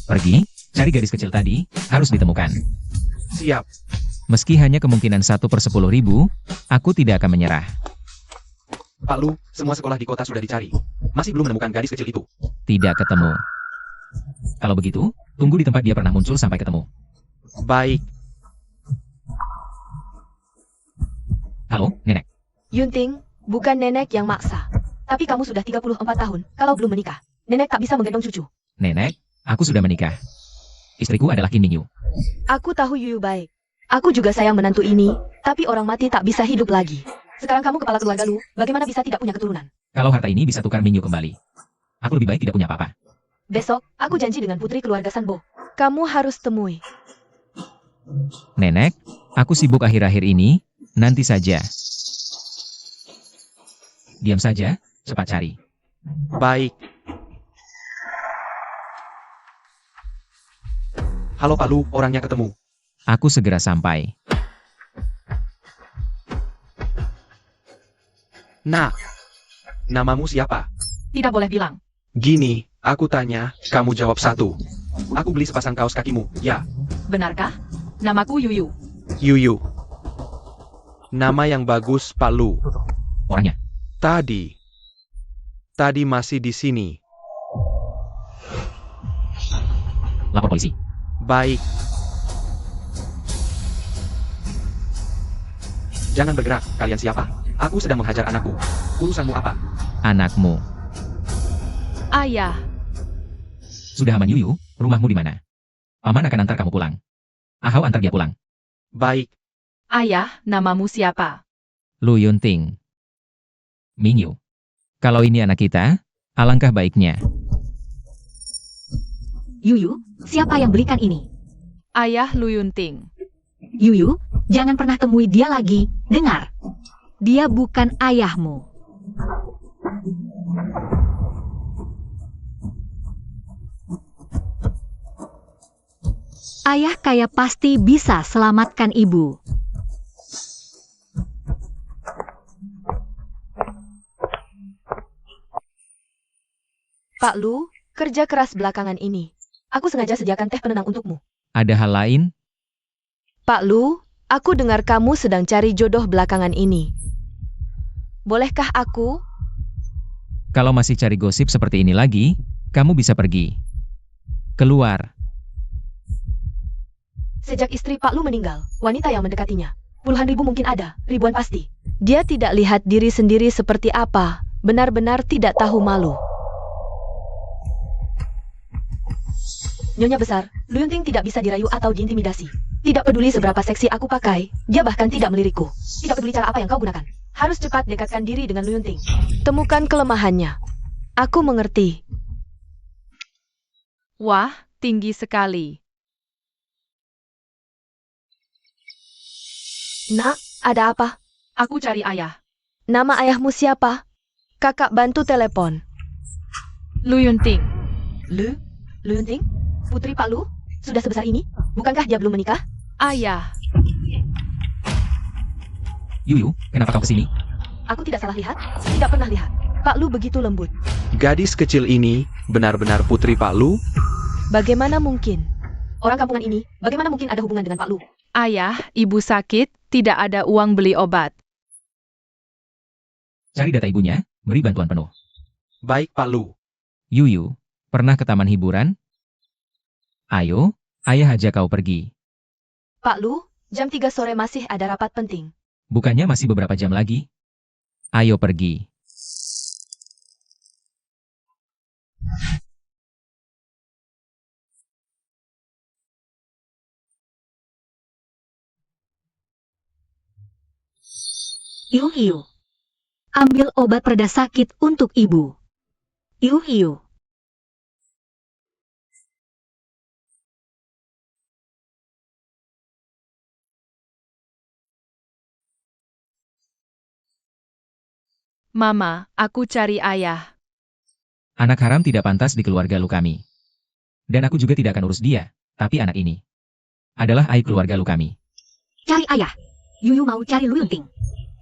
Speaker 2: Pergi, cari gadis kecil tadi, harus ditemukan.
Speaker 1: Siap.
Speaker 2: Meski hanya kemungkinan 1/10.000, aku tidak akan menyerah.
Speaker 1: Pak Lu, semua sekolah di kota sudah dicari. Masih belum menemukan gadis kecil itu.
Speaker 2: Tidak ketemu. Kalau begitu, tunggu di tempat dia pernah muncul sampai ketemu.
Speaker 1: Baik.
Speaker 2: Halo, Nenek.
Speaker 4: Yunting, bukan nenek yang maksa. Tapi kamu sudah 34 tahun, kalau belum menikah. Nenek tak bisa menggendong cucu.
Speaker 2: Nenek, aku sudah menikah. Istriku adalah Kim Mingyu.
Speaker 4: Aku tahu Yuyu baik. Aku juga sayang menantu ini, tapi orang mati tak bisa hidup lagi. Sekarang kamu kepala keluarga Lu, bagaimana bisa tidak punya keturunan?
Speaker 2: Kalau harta ini bisa tukar Mingyu kembali. Aku lebih baik tidak punya apa-apa.
Speaker 4: Besok, aku janji dengan putri keluarga Sanbo. Kamu harus temui.
Speaker 2: Nenek, aku sibuk akhir-akhir ini, nanti saja. Diam saja, cepat cari.
Speaker 1: Baik. Halo Pak Lu, orangnya ketemu.
Speaker 2: Aku segera sampai.
Speaker 1: Nah, namamu siapa?
Speaker 5: Tidak boleh bilang.
Speaker 1: Gini, aku tanya, kamu jawab satu. Aku beli sepasang kaos kakimu, ya.
Speaker 5: Benarkah? Namaku Yuyu.
Speaker 1: Yuyu. Nama yang bagus, Pak Lu.
Speaker 2: Orangnya.
Speaker 1: Tadi masih di sini.
Speaker 2: Lapor polisi.
Speaker 1: Baik. Jangan bergerak, kalian siapa? Aku sedang menghajar anakku. Urusanmu apa?
Speaker 2: Anakmu.
Speaker 5: Ayah,
Speaker 2: Sudah aman Yuyu, rumahmu di mana? Paman akan antar kamu pulang. Ahau antar dia pulang.
Speaker 1: Baik.
Speaker 5: ayah, namamu siapa?
Speaker 2: Lu Yunting. Mingyu. Kalau ini anak kita, alangkah baiknya.
Speaker 3: Yuyu, siapa yang belikan ini?
Speaker 5: Ayah Lu Yunting.
Speaker 3: Yuyu, jangan pernah temui dia lagi. Dengar. Dia bukan ayahmu. Ayah kaya pasti bisa selamatkan ibu.
Speaker 4: Pak Lu, Kerja keras belakangan ini. Aku sengaja sediakan teh penenang untukmu.
Speaker 2: Ada hal lain?
Speaker 4: Pak Lu, aku dengar kamu sedang cari jodoh belakangan ini. Bolehkah aku?
Speaker 2: Kalau masih cari gosip seperti ini lagi, kamu bisa pergi. Keluar.
Speaker 4: Sejak istri Pak Lu meninggal, wanita yang mendekatinya. Puluhan ribu mungkin ada, ribuan pasti. Dia tidak lihat diri sendiri seperti apa, benar-benar tidak tahu malu. Nyonya besar, Lu Yunting tidak bisa dirayu atau diintimidasi. Tidak peduli seberapa seksi aku pakai, dia bahkan tidak melirikku. Tidak peduli cara apa yang kau gunakan. Harus cepat dekatkan diri dengan Lu Yunting. Temukan kelemahannya. Aku mengerti.
Speaker 5: Wah, tinggi sekali.
Speaker 4: Nak, ada apa?
Speaker 5: Aku cari ayah.
Speaker 4: Nama ayahmu siapa? Kakak bantu telepon.
Speaker 5: Lu Yunting.
Speaker 4: Lu Yunting? Putri Pak Lu? Sudah sebesar ini? Bukankah dia belum menikah?
Speaker 5: Ayah.
Speaker 2: Yuyu, kenapa kau kesini?
Speaker 4: Aku tidak salah lihat? Tidak pernah lihat. Pak Lu begitu lembut.
Speaker 1: Gadis kecil ini benar-benar putri Pak Lu.
Speaker 4: Bagaimana mungkin? Orang kampungan ini, bagaimana mungkin ada hubungan dengan Pak Lu?
Speaker 5: Ayah, ibu sakit, tidak ada uang beli obat.
Speaker 2: Cari data ibunya, beri bantuan penuh.
Speaker 1: Baik Pak Lu.
Speaker 2: Yuyu, pernah ke taman hiburan? Ayo, ayah ajak kau pergi.
Speaker 4: Pak Lu, jam 3 sore masih ada rapat penting.
Speaker 2: Bukannya masih beberapa jam lagi? Ayo pergi.
Speaker 3: Hiu-hiu. Ambil obat pereda sakit untuk ibu. Hiu-hiu.
Speaker 5: Mama, aku cari ayah.
Speaker 2: Anak haram tidak pantas di keluarga lu kami. Dan aku juga tidak akan urus dia, tapi anak ini adalah aib keluarga lu kami.
Speaker 3: Cari ayah. Yuyu mau cari Lu Yunting.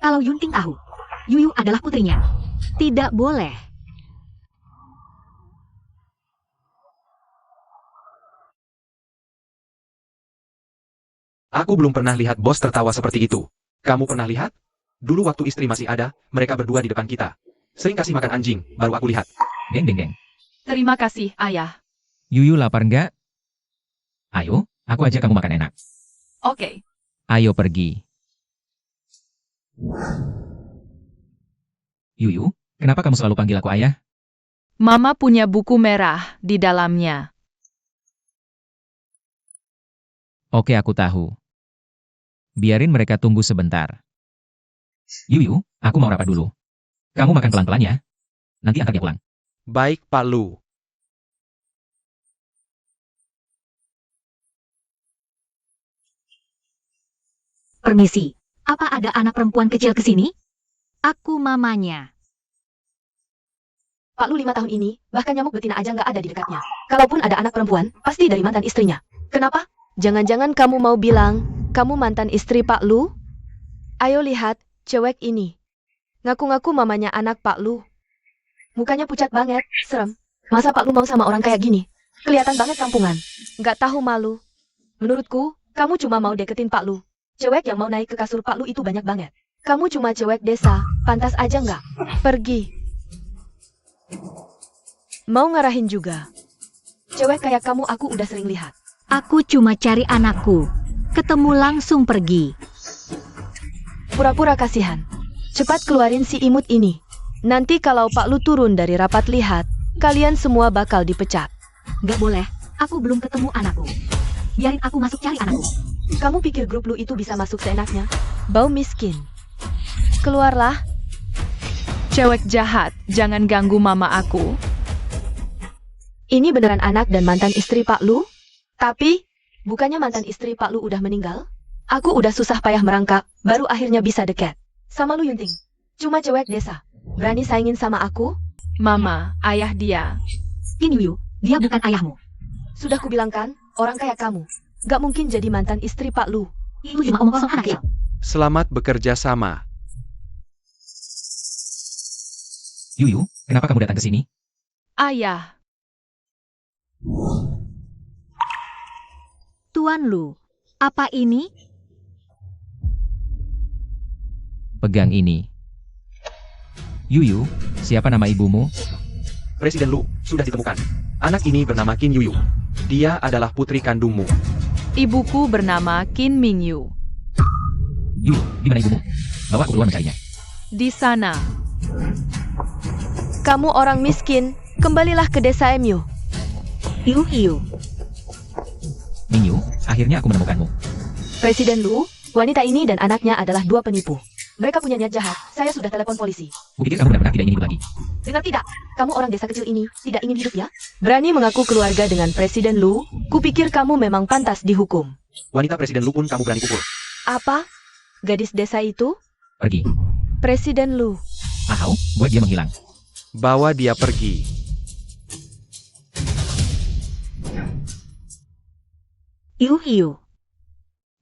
Speaker 3: Kalau Yunting tahu, Yuyu adalah putrinya. Tidak boleh.
Speaker 1: Aku belum pernah lihat bos tertawa seperti itu. Kamu pernah lihat? Dulu waktu istri masih ada, mereka berdua di depan kita. Sering kasih makan anjing, baru aku lihat.
Speaker 2: Deng deng deng.
Speaker 5: Terima kasih, ayah.
Speaker 2: Yuyu lapar nggak? Ayo, aku ajak kamu makan enak.
Speaker 5: Oke.
Speaker 2: Ayo pergi. Yuyu, kenapa kamu selalu panggil aku ayah?
Speaker 5: Mama punya buku merah di dalamnya.
Speaker 2: Oke, aku tahu. Biarin mereka tunggu sebentar. Yuyu, aku mau rapat dulu. Kamu makan pelan-pelan ya. Nanti antar dia pulang.
Speaker 1: Baik Pak Lu.
Speaker 3: Permisi. Apa ada anak perempuan kecil ke sini? Aku mamanya.
Speaker 4: Pak Lu 5 tahun ini, bahkan nyamuk betina aja nggak ada di dekatnya. Kalaupun ada anak perempuan, pasti dari mantan istrinya. Kenapa? Jangan-jangan kamu mau bilang, kamu mantan istri Pak Lu? Ayo lihat, cewek ini. Ngaku-ngaku mamanya anak Pak Lu. Mukanya pucat banget, serem. Masa Pak Lu mau sama orang kayak gini? Kelihatan banget kampungan. Nggak tahu malu. Menurutku, kamu cuma mau deketin Pak Lu. Cewek yang mau naik ke kasur Pak Lu itu banyak banget. Kamu cuma cewek desa, pantas aja nggak? Pergi. Mau ngarahin juga. Cewek kayak kamu aku udah sering lihat.
Speaker 3: Aku cuma cari anakku. Ketemu langsung pergi.
Speaker 4: Pura-pura kasihan. Cepat keluarin si imut ini. Nanti kalau Pak Lu turun dari rapat lihat, kalian semua bakal dipecat.
Speaker 3: Gak boleh. Aku belum ketemu anakku. Biarin aku masuk cari anakku.
Speaker 4: Kamu pikir grup Lu itu bisa masuk seenaknya? Bau miskin. Keluarlah.
Speaker 5: Cewek jahat, jangan ganggu mama aku.
Speaker 4: Ini beneran anak dan mantan istri Pak Lu? Tapi, bukannya mantan istri Pak Lu udah meninggal? Aku udah susah payah merangkak, baru akhirnya bisa dekat. Sama Lu Yunting. Cuma cewek desa. Berani saingin sama aku?
Speaker 5: Mama, ayah dia.
Speaker 3: Ini Yuyu, dia bukan ayahmu.
Speaker 4: Sudah kubilang kan, orang kayak kamu. Gak mungkin jadi mantan istri Pak Lu.
Speaker 3: Itu cuma omong kosong anak kecil.
Speaker 1: Selamat bekerja sama.
Speaker 2: Yuyu, kenapa kamu datang ke sini?
Speaker 5: Ayah.
Speaker 3: Tuan Lu, apa ini?
Speaker 2: Pegang ini. Yuyu, siapa nama ibumu?
Speaker 1: Presiden Lu, sudah ditemukan. Anak ini bernama Qin Yuyu. Dia adalah putri kandungmu.
Speaker 5: Ibuku bernama Qin Mingyu.
Speaker 2: Yuyu, di mana ibumu? Bawa aku keluar mencarinya.
Speaker 5: Di sana.
Speaker 4: Kamu orang miskin, kembalilah ke desa Emyu.
Speaker 3: Yuyu.
Speaker 2: Mingyu, akhirnya aku menemukanmu.
Speaker 4: Presiden Lu, wanita ini dan anaknya adalah dua penipu. Mereka punya niat jahat. Saya sudah telepon polisi.
Speaker 2: Kupikir kamu benar-benar tidak ingin hidup lagi.
Speaker 4: Dengar tidak? Kamu orang desa kecil ini tidak ingin hidup ya? Berani mengaku keluarga dengan Presiden Lu? Kupikir kamu memang pantas dihukum.
Speaker 1: Wanita Presiden Lu pun kamu berani pukul.
Speaker 4: Apa? Gadis desa itu?
Speaker 2: Pergi.
Speaker 4: Presiden Lu.
Speaker 2: Ahau, buat dia menghilang.
Speaker 1: Bawa dia pergi.
Speaker 3: Yuyu.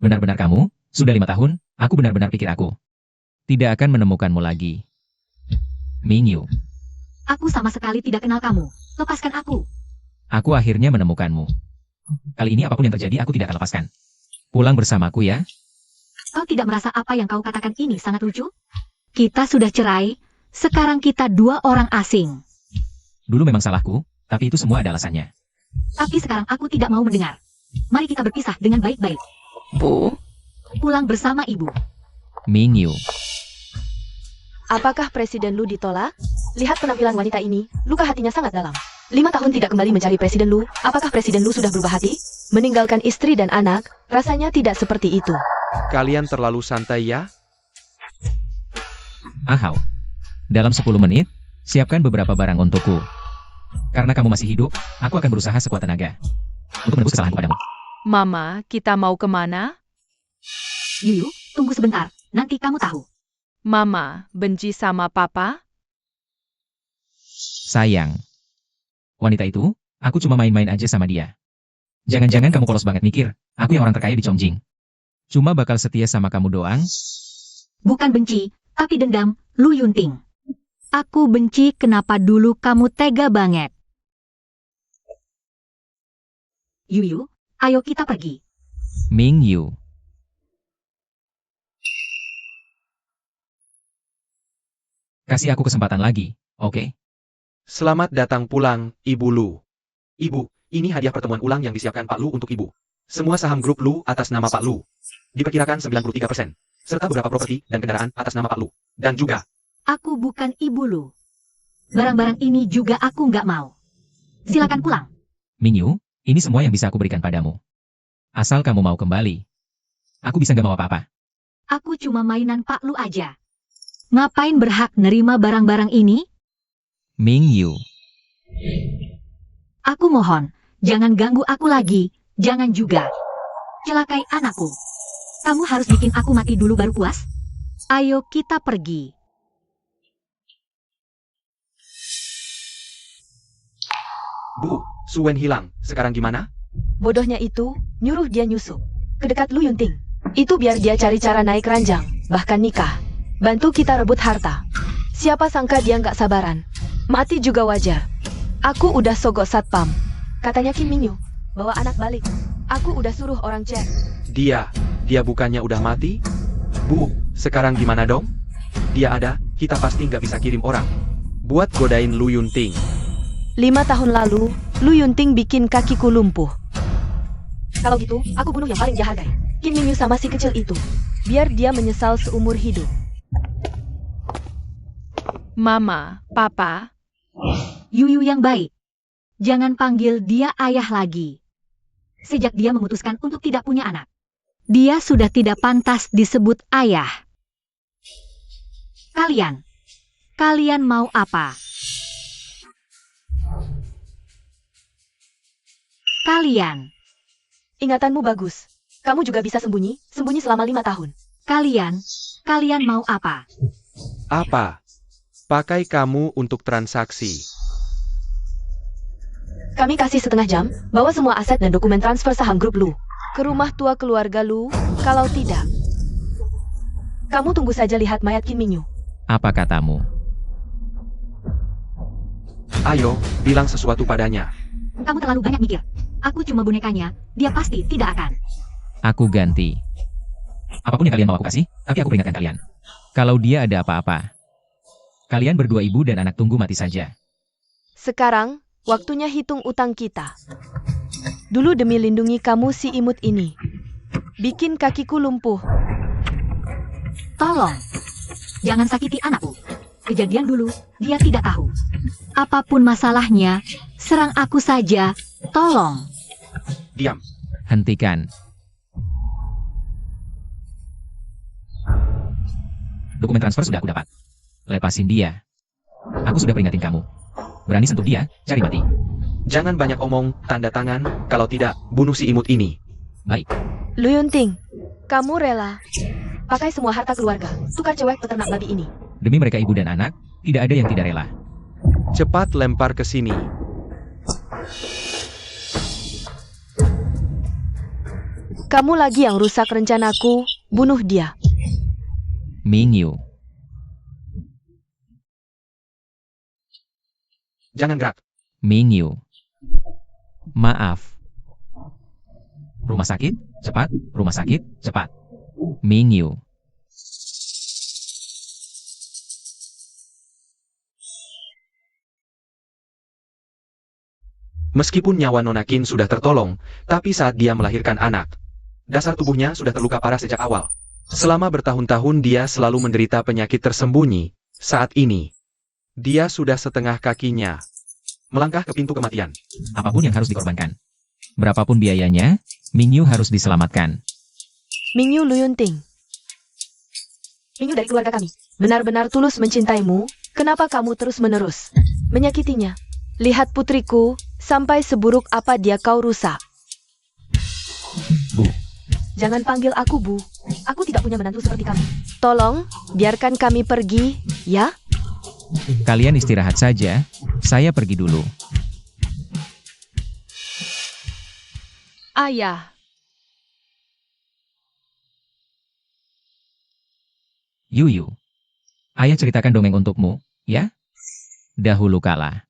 Speaker 2: Benar-benar kamu? Sudah 5 tahun, aku benar-benar pikir aku tidak akan menemukanmu lagi. Mingyu,
Speaker 3: Aku sama sekali tidak kenal kamu. Lepaskan aku.
Speaker 2: aku akhirnya menemukanmu. Kali ini apapun yang terjadi aku tidak akan lepaskan. Pulang bersamaku ya.
Speaker 3: Kau tidak merasa apa yang kau katakan ini sangat lucu? Kita sudah cerai, sekarang kita dua orang asing.
Speaker 2: Dulu memang salahku, tapi itu semua ada alasannya.
Speaker 3: Tapi sekarang aku tidak mau mendengar. Mari kita berpisah dengan baik-baik.
Speaker 5: Bu,
Speaker 3: Pulang bersama ibu.
Speaker 2: Mingyu,
Speaker 4: Apakah Presiden Lu ditolak? Lihat penampilan wanita ini, luka hatinya sangat dalam. 5 tahun tidak kembali mencari Presiden Lu, apakah Presiden Lu sudah berubah hati? Meninggalkan istri dan anak, rasanya tidak seperti itu.
Speaker 1: Kalian terlalu santai ya?
Speaker 2: Ahau. Dalam 10 menit, siapkan beberapa barang untukku. Karena kamu masih hidup, aku akan berusaha sekuat tenaga untuk menebus kesalahanku padamu.
Speaker 5: Mama, kita mau kemana?
Speaker 3: Yuyu, tunggu sebentar. Nanti kamu tahu.
Speaker 5: Mama, benci sama papa?
Speaker 2: Sayang. Wanita itu, aku cuma main-main aja sama dia. Jangan-jangan kamu polos banget mikir, aku yang orang terkaya di Chongqing. Cuma bakal setia sama kamu doang.
Speaker 3: Bukan benci, tapi dendam, Lu Yunting. Aku benci kenapa dulu kamu tega banget. Yuyu, ayo kita pergi.
Speaker 2: Mingyu. Kasih aku kesempatan lagi, oke?
Speaker 1: Selamat datang pulang, Ibu Lu. Ibu, ini hadiah pertemuan ulang yang disiapkan Pak Lu untuk Ibu. Semua saham grup Lu atas nama Pak Lu. Diperkirakan 93%. Serta beberapa properti dan kendaraan atas nama Pak Lu. Dan juga,
Speaker 3: Aku bukan ibu Lu. Barang-barang ini juga aku nggak mau. Silakan pulang.
Speaker 2: Mingyu, ini semua yang bisa aku berikan padamu. Asal kamu mau kembali. Aku bisa nggak mau apa-apa.
Speaker 3: Aku cuma mainan Pak Lu aja. Ngapain berhak nerima barang-barang ini?
Speaker 2: Mingyu.
Speaker 3: Aku mohon, jangan ganggu aku lagi. Jangan juga celakai anakku. Kamu harus bikin aku mati dulu baru puas? Ayo kita pergi.
Speaker 1: Bu, Suen hilang. Sekarang gimana?
Speaker 4: Bodohnya itu, nyuruh dia nyusup ke dekat Lu Yunting. Itu biar dia cari cara naik ranjang, bahkan nikah. Bantu kita rebut harta. Siapa sangka dia nggak sabaran. Mati juga wajar. Aku udah sogok satpam. Katanya Kim Mingyu, bawa anak balik. Aku udah suruh orang cek.
Speaker 1: Dia bukannya udah mati? Bu, sekarang gimana dong? Dia ada, kita pasti nggak bisa kirim orang. Buat godain Lu Yunting.
Speaker 4: 5 tahun lalu, Lu Yunting bikin kakiku lumpuh. Kalau gitu, aku bunuh yang paling dia hargai. Kim Mingyu sama si kecil itu. Biar dia menyesal seumur hidup.
Speaker 5: Mama, papa,
Speaker 3: Yuyu yang baik. Jangan panggil dia ayah lagi. Sejak dia memutuskan untuk tidak punya anak, dia sudah tidak pantas disebut ayah. Kalian mau apa?
Speaker 4: Ingatanmu bagus. Kamu juga bisa sembunyi selama 5 tahun.
Speaker 3: Kalian mau apa?
Speaker 1: Apa? Pakai kamu untuk transaksi.
Speaker 4: Kami kasih setengah jam, bawa semua aset dan dokumen transfer saham grup Lu ke rumah tua keluarga Lu. Kalau tidak, kamu tunggu saja lihat mayat Kim Mingyu.
Speaker 2: Apa katamu?
Speaker 1: Ayo, bilang sesuatu padanya.
Speaker 3: Kamu terlalu banyak mikir. Aku cuma bonekanya, dia pasti tidak akan.
Speaker 2: Aku ganti. Apapun yang kalian mau aku kasih, tapi aku peringatkan kalian. Kalau dia ada apa-apa, kalian berdua ibu dan anak tunggu mati saja.
Speaker 4: Sekarang, waktunya hitung utang kita. Dulu demi lindungi kamu si imut ini. Bikin kakiku lumpuh.
Speaker 3: Tolong, jangan sakiti anakku. Kejadian dulu, dia tidak tahu. Apapun masalahnya, serang aku saja. Tolong.
Speaker 1: Diam.
Speaker 2: Hentikan. Dokumen transfer sudah aku dapat. Lepasin dia. Aku sudah peringatin kamu. Berani sentuh dia, cari mati.
Speaker 1: Jangan banyak omong, tanda tangan, kalau tidak, bunuh si imut ini.
Speaker 2: Baik.
Speaker 4: Lu Yunting, kamu rela pakai semua harta keluarga, tukar cewek peternak babi ini.
Speaker 2: Demi mereka ibu dan anak, tidak ada yang tidak rela.
Speaker 1: Cepat lempar ke sini.
Speaker 4: Kamu lagi yang rusak rencanaku, bunuh dia.
Speaker 2: Mingyu.
Speaker 1: Jangan gerak.
Speaker 2: Mingyu. Maaf. Rumah sakit, cepat. Rumah sakit, cepat. Mingyu.
Speaker 1: Meskipun nyawa Nona Qin sudah tertolong, tapi saat dia melahirkan anak, dasar tubuhnya sudah terluka parah sejak awal. Selama bertahun-tahun dia selalu menderita penyakit tersembunyi. Saat ini, dia sudah setengah kakinya melangkah ke pintu kematian.
Speaker 2: Apapun yang harus dikorbankan. Berapapun biayanya, Mingyu harus diselamatkan.
Speaker 4: Mingyu Lu Yunting. Mingyu dari keluarga kami. Benar-benar tulus mencintaimu, kenapa kamu terus-menerus menyakitinya? Lihat putriku, sampai seburuk apa dia kau rusak.
Speaker 2: Bu.
Speaker 4: Jangan panggil aku Bu. Aku tidak punya menantu seperti kamu. Tolong, biarkan kami pergi, ya?
Speaker 2: Kalian istirahat saja, saya pergi dulu.
Speaker 5: Ayah,
Speaker 2: Yuyu. Ayah ceritakan dongeng untukmu, ya? Dahulu kala.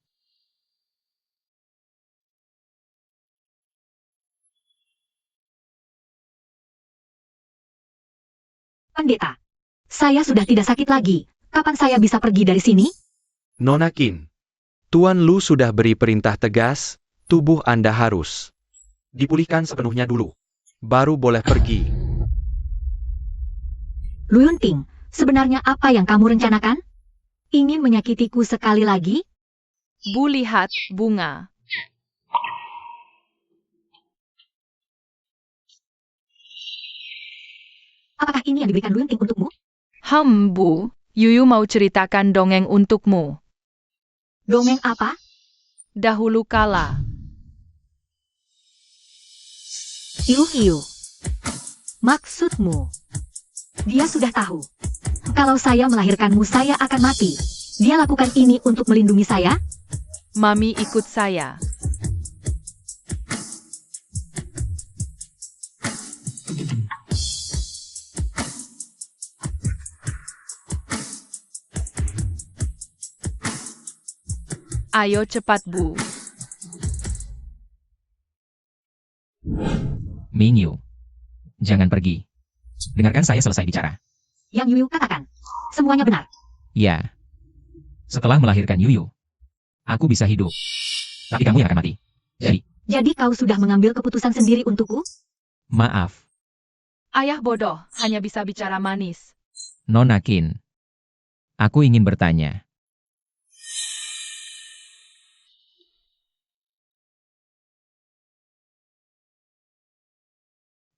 Speaker 3: Pendeta, saya sudah tidak sakit lagi. Kapan saya bisa pergi dari sini?
Speaker 1: Nona Qin, Tuan Lu sudah beri perintah tegas, tubuh Anda harus dipulihkan sepenuhnya dulu. Baru boleh pergi.
Speaker 3: Lu Yunting, sebenarnya apa yang kamu rencanakan? Ingin menyakitiku sekali lagi?
Speaker 5: Bu lihat bunga.
Speaker 3: Apakah ini yang diberikan Lu Yunting untukmu?
Speaker 5: Bu, Yuyu mau ceritakan dongeng untukmu.
Speaker 3: Dongeng apa?
Speaker 5: Dahulu kala.
Speaker 3: Iu. Maksudmu? Dia sudah tahu. Kalau saya melahirkanmu saya akan mati. Dia lakukan ini untuk melindungi saya?
Speaker 5: Mami ikut saya. Ayo cepat Bu.
Speaker 2: Mingyu. Jangan pergi. Dengarkan saya selesai bicara.
Speaker 3: Yang Yuyu katakan. Semuanya benar.
Speaker 2: Ya. Setelah melahirkan Yuyu, aku bisa hidup. Tapi kamu yang akan mati.
Speaker 3: Jadi kau sudah mengambil keputusan sendiri untukku?
Speaker 2: Maaf,
Speaker 5: Ayah bodoh, hanya bisa bicara manis.
Speaker 2: Nona Qin. Aku ingin bertanya.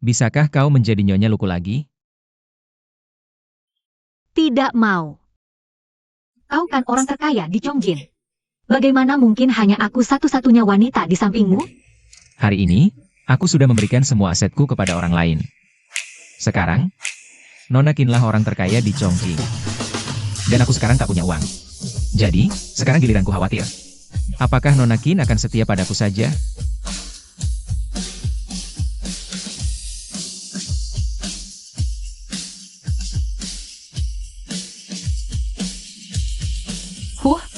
Speaker 2: Bisakah kau menjadi Nyonya Luku lagi?
Speaker 3: Tidak mau. Kau kan orang terkaya di Chongjin. Bagaimana mungkin hanya aku satu-satunya wanita di sampingmu?
Speaker 2: Hari ini, aku sudah memberikan semua asetku kepada orang lain. Sekarang, Nona Qinlah orang terkaya di Chongqing. Dan aku sekarang tak punya uang. Jadi, sekarang giliranku khawatir. Apakah Nona Qin akan setia padaku saja?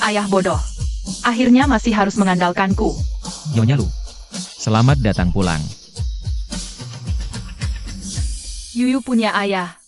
Speaker 5: Ayah bodoh. Akhirnya masih harus mengandalkanku.
Speaker 2: Nyonya Lu. Selamat datang pulang.
Speaker 5: Yuyu punya ayah.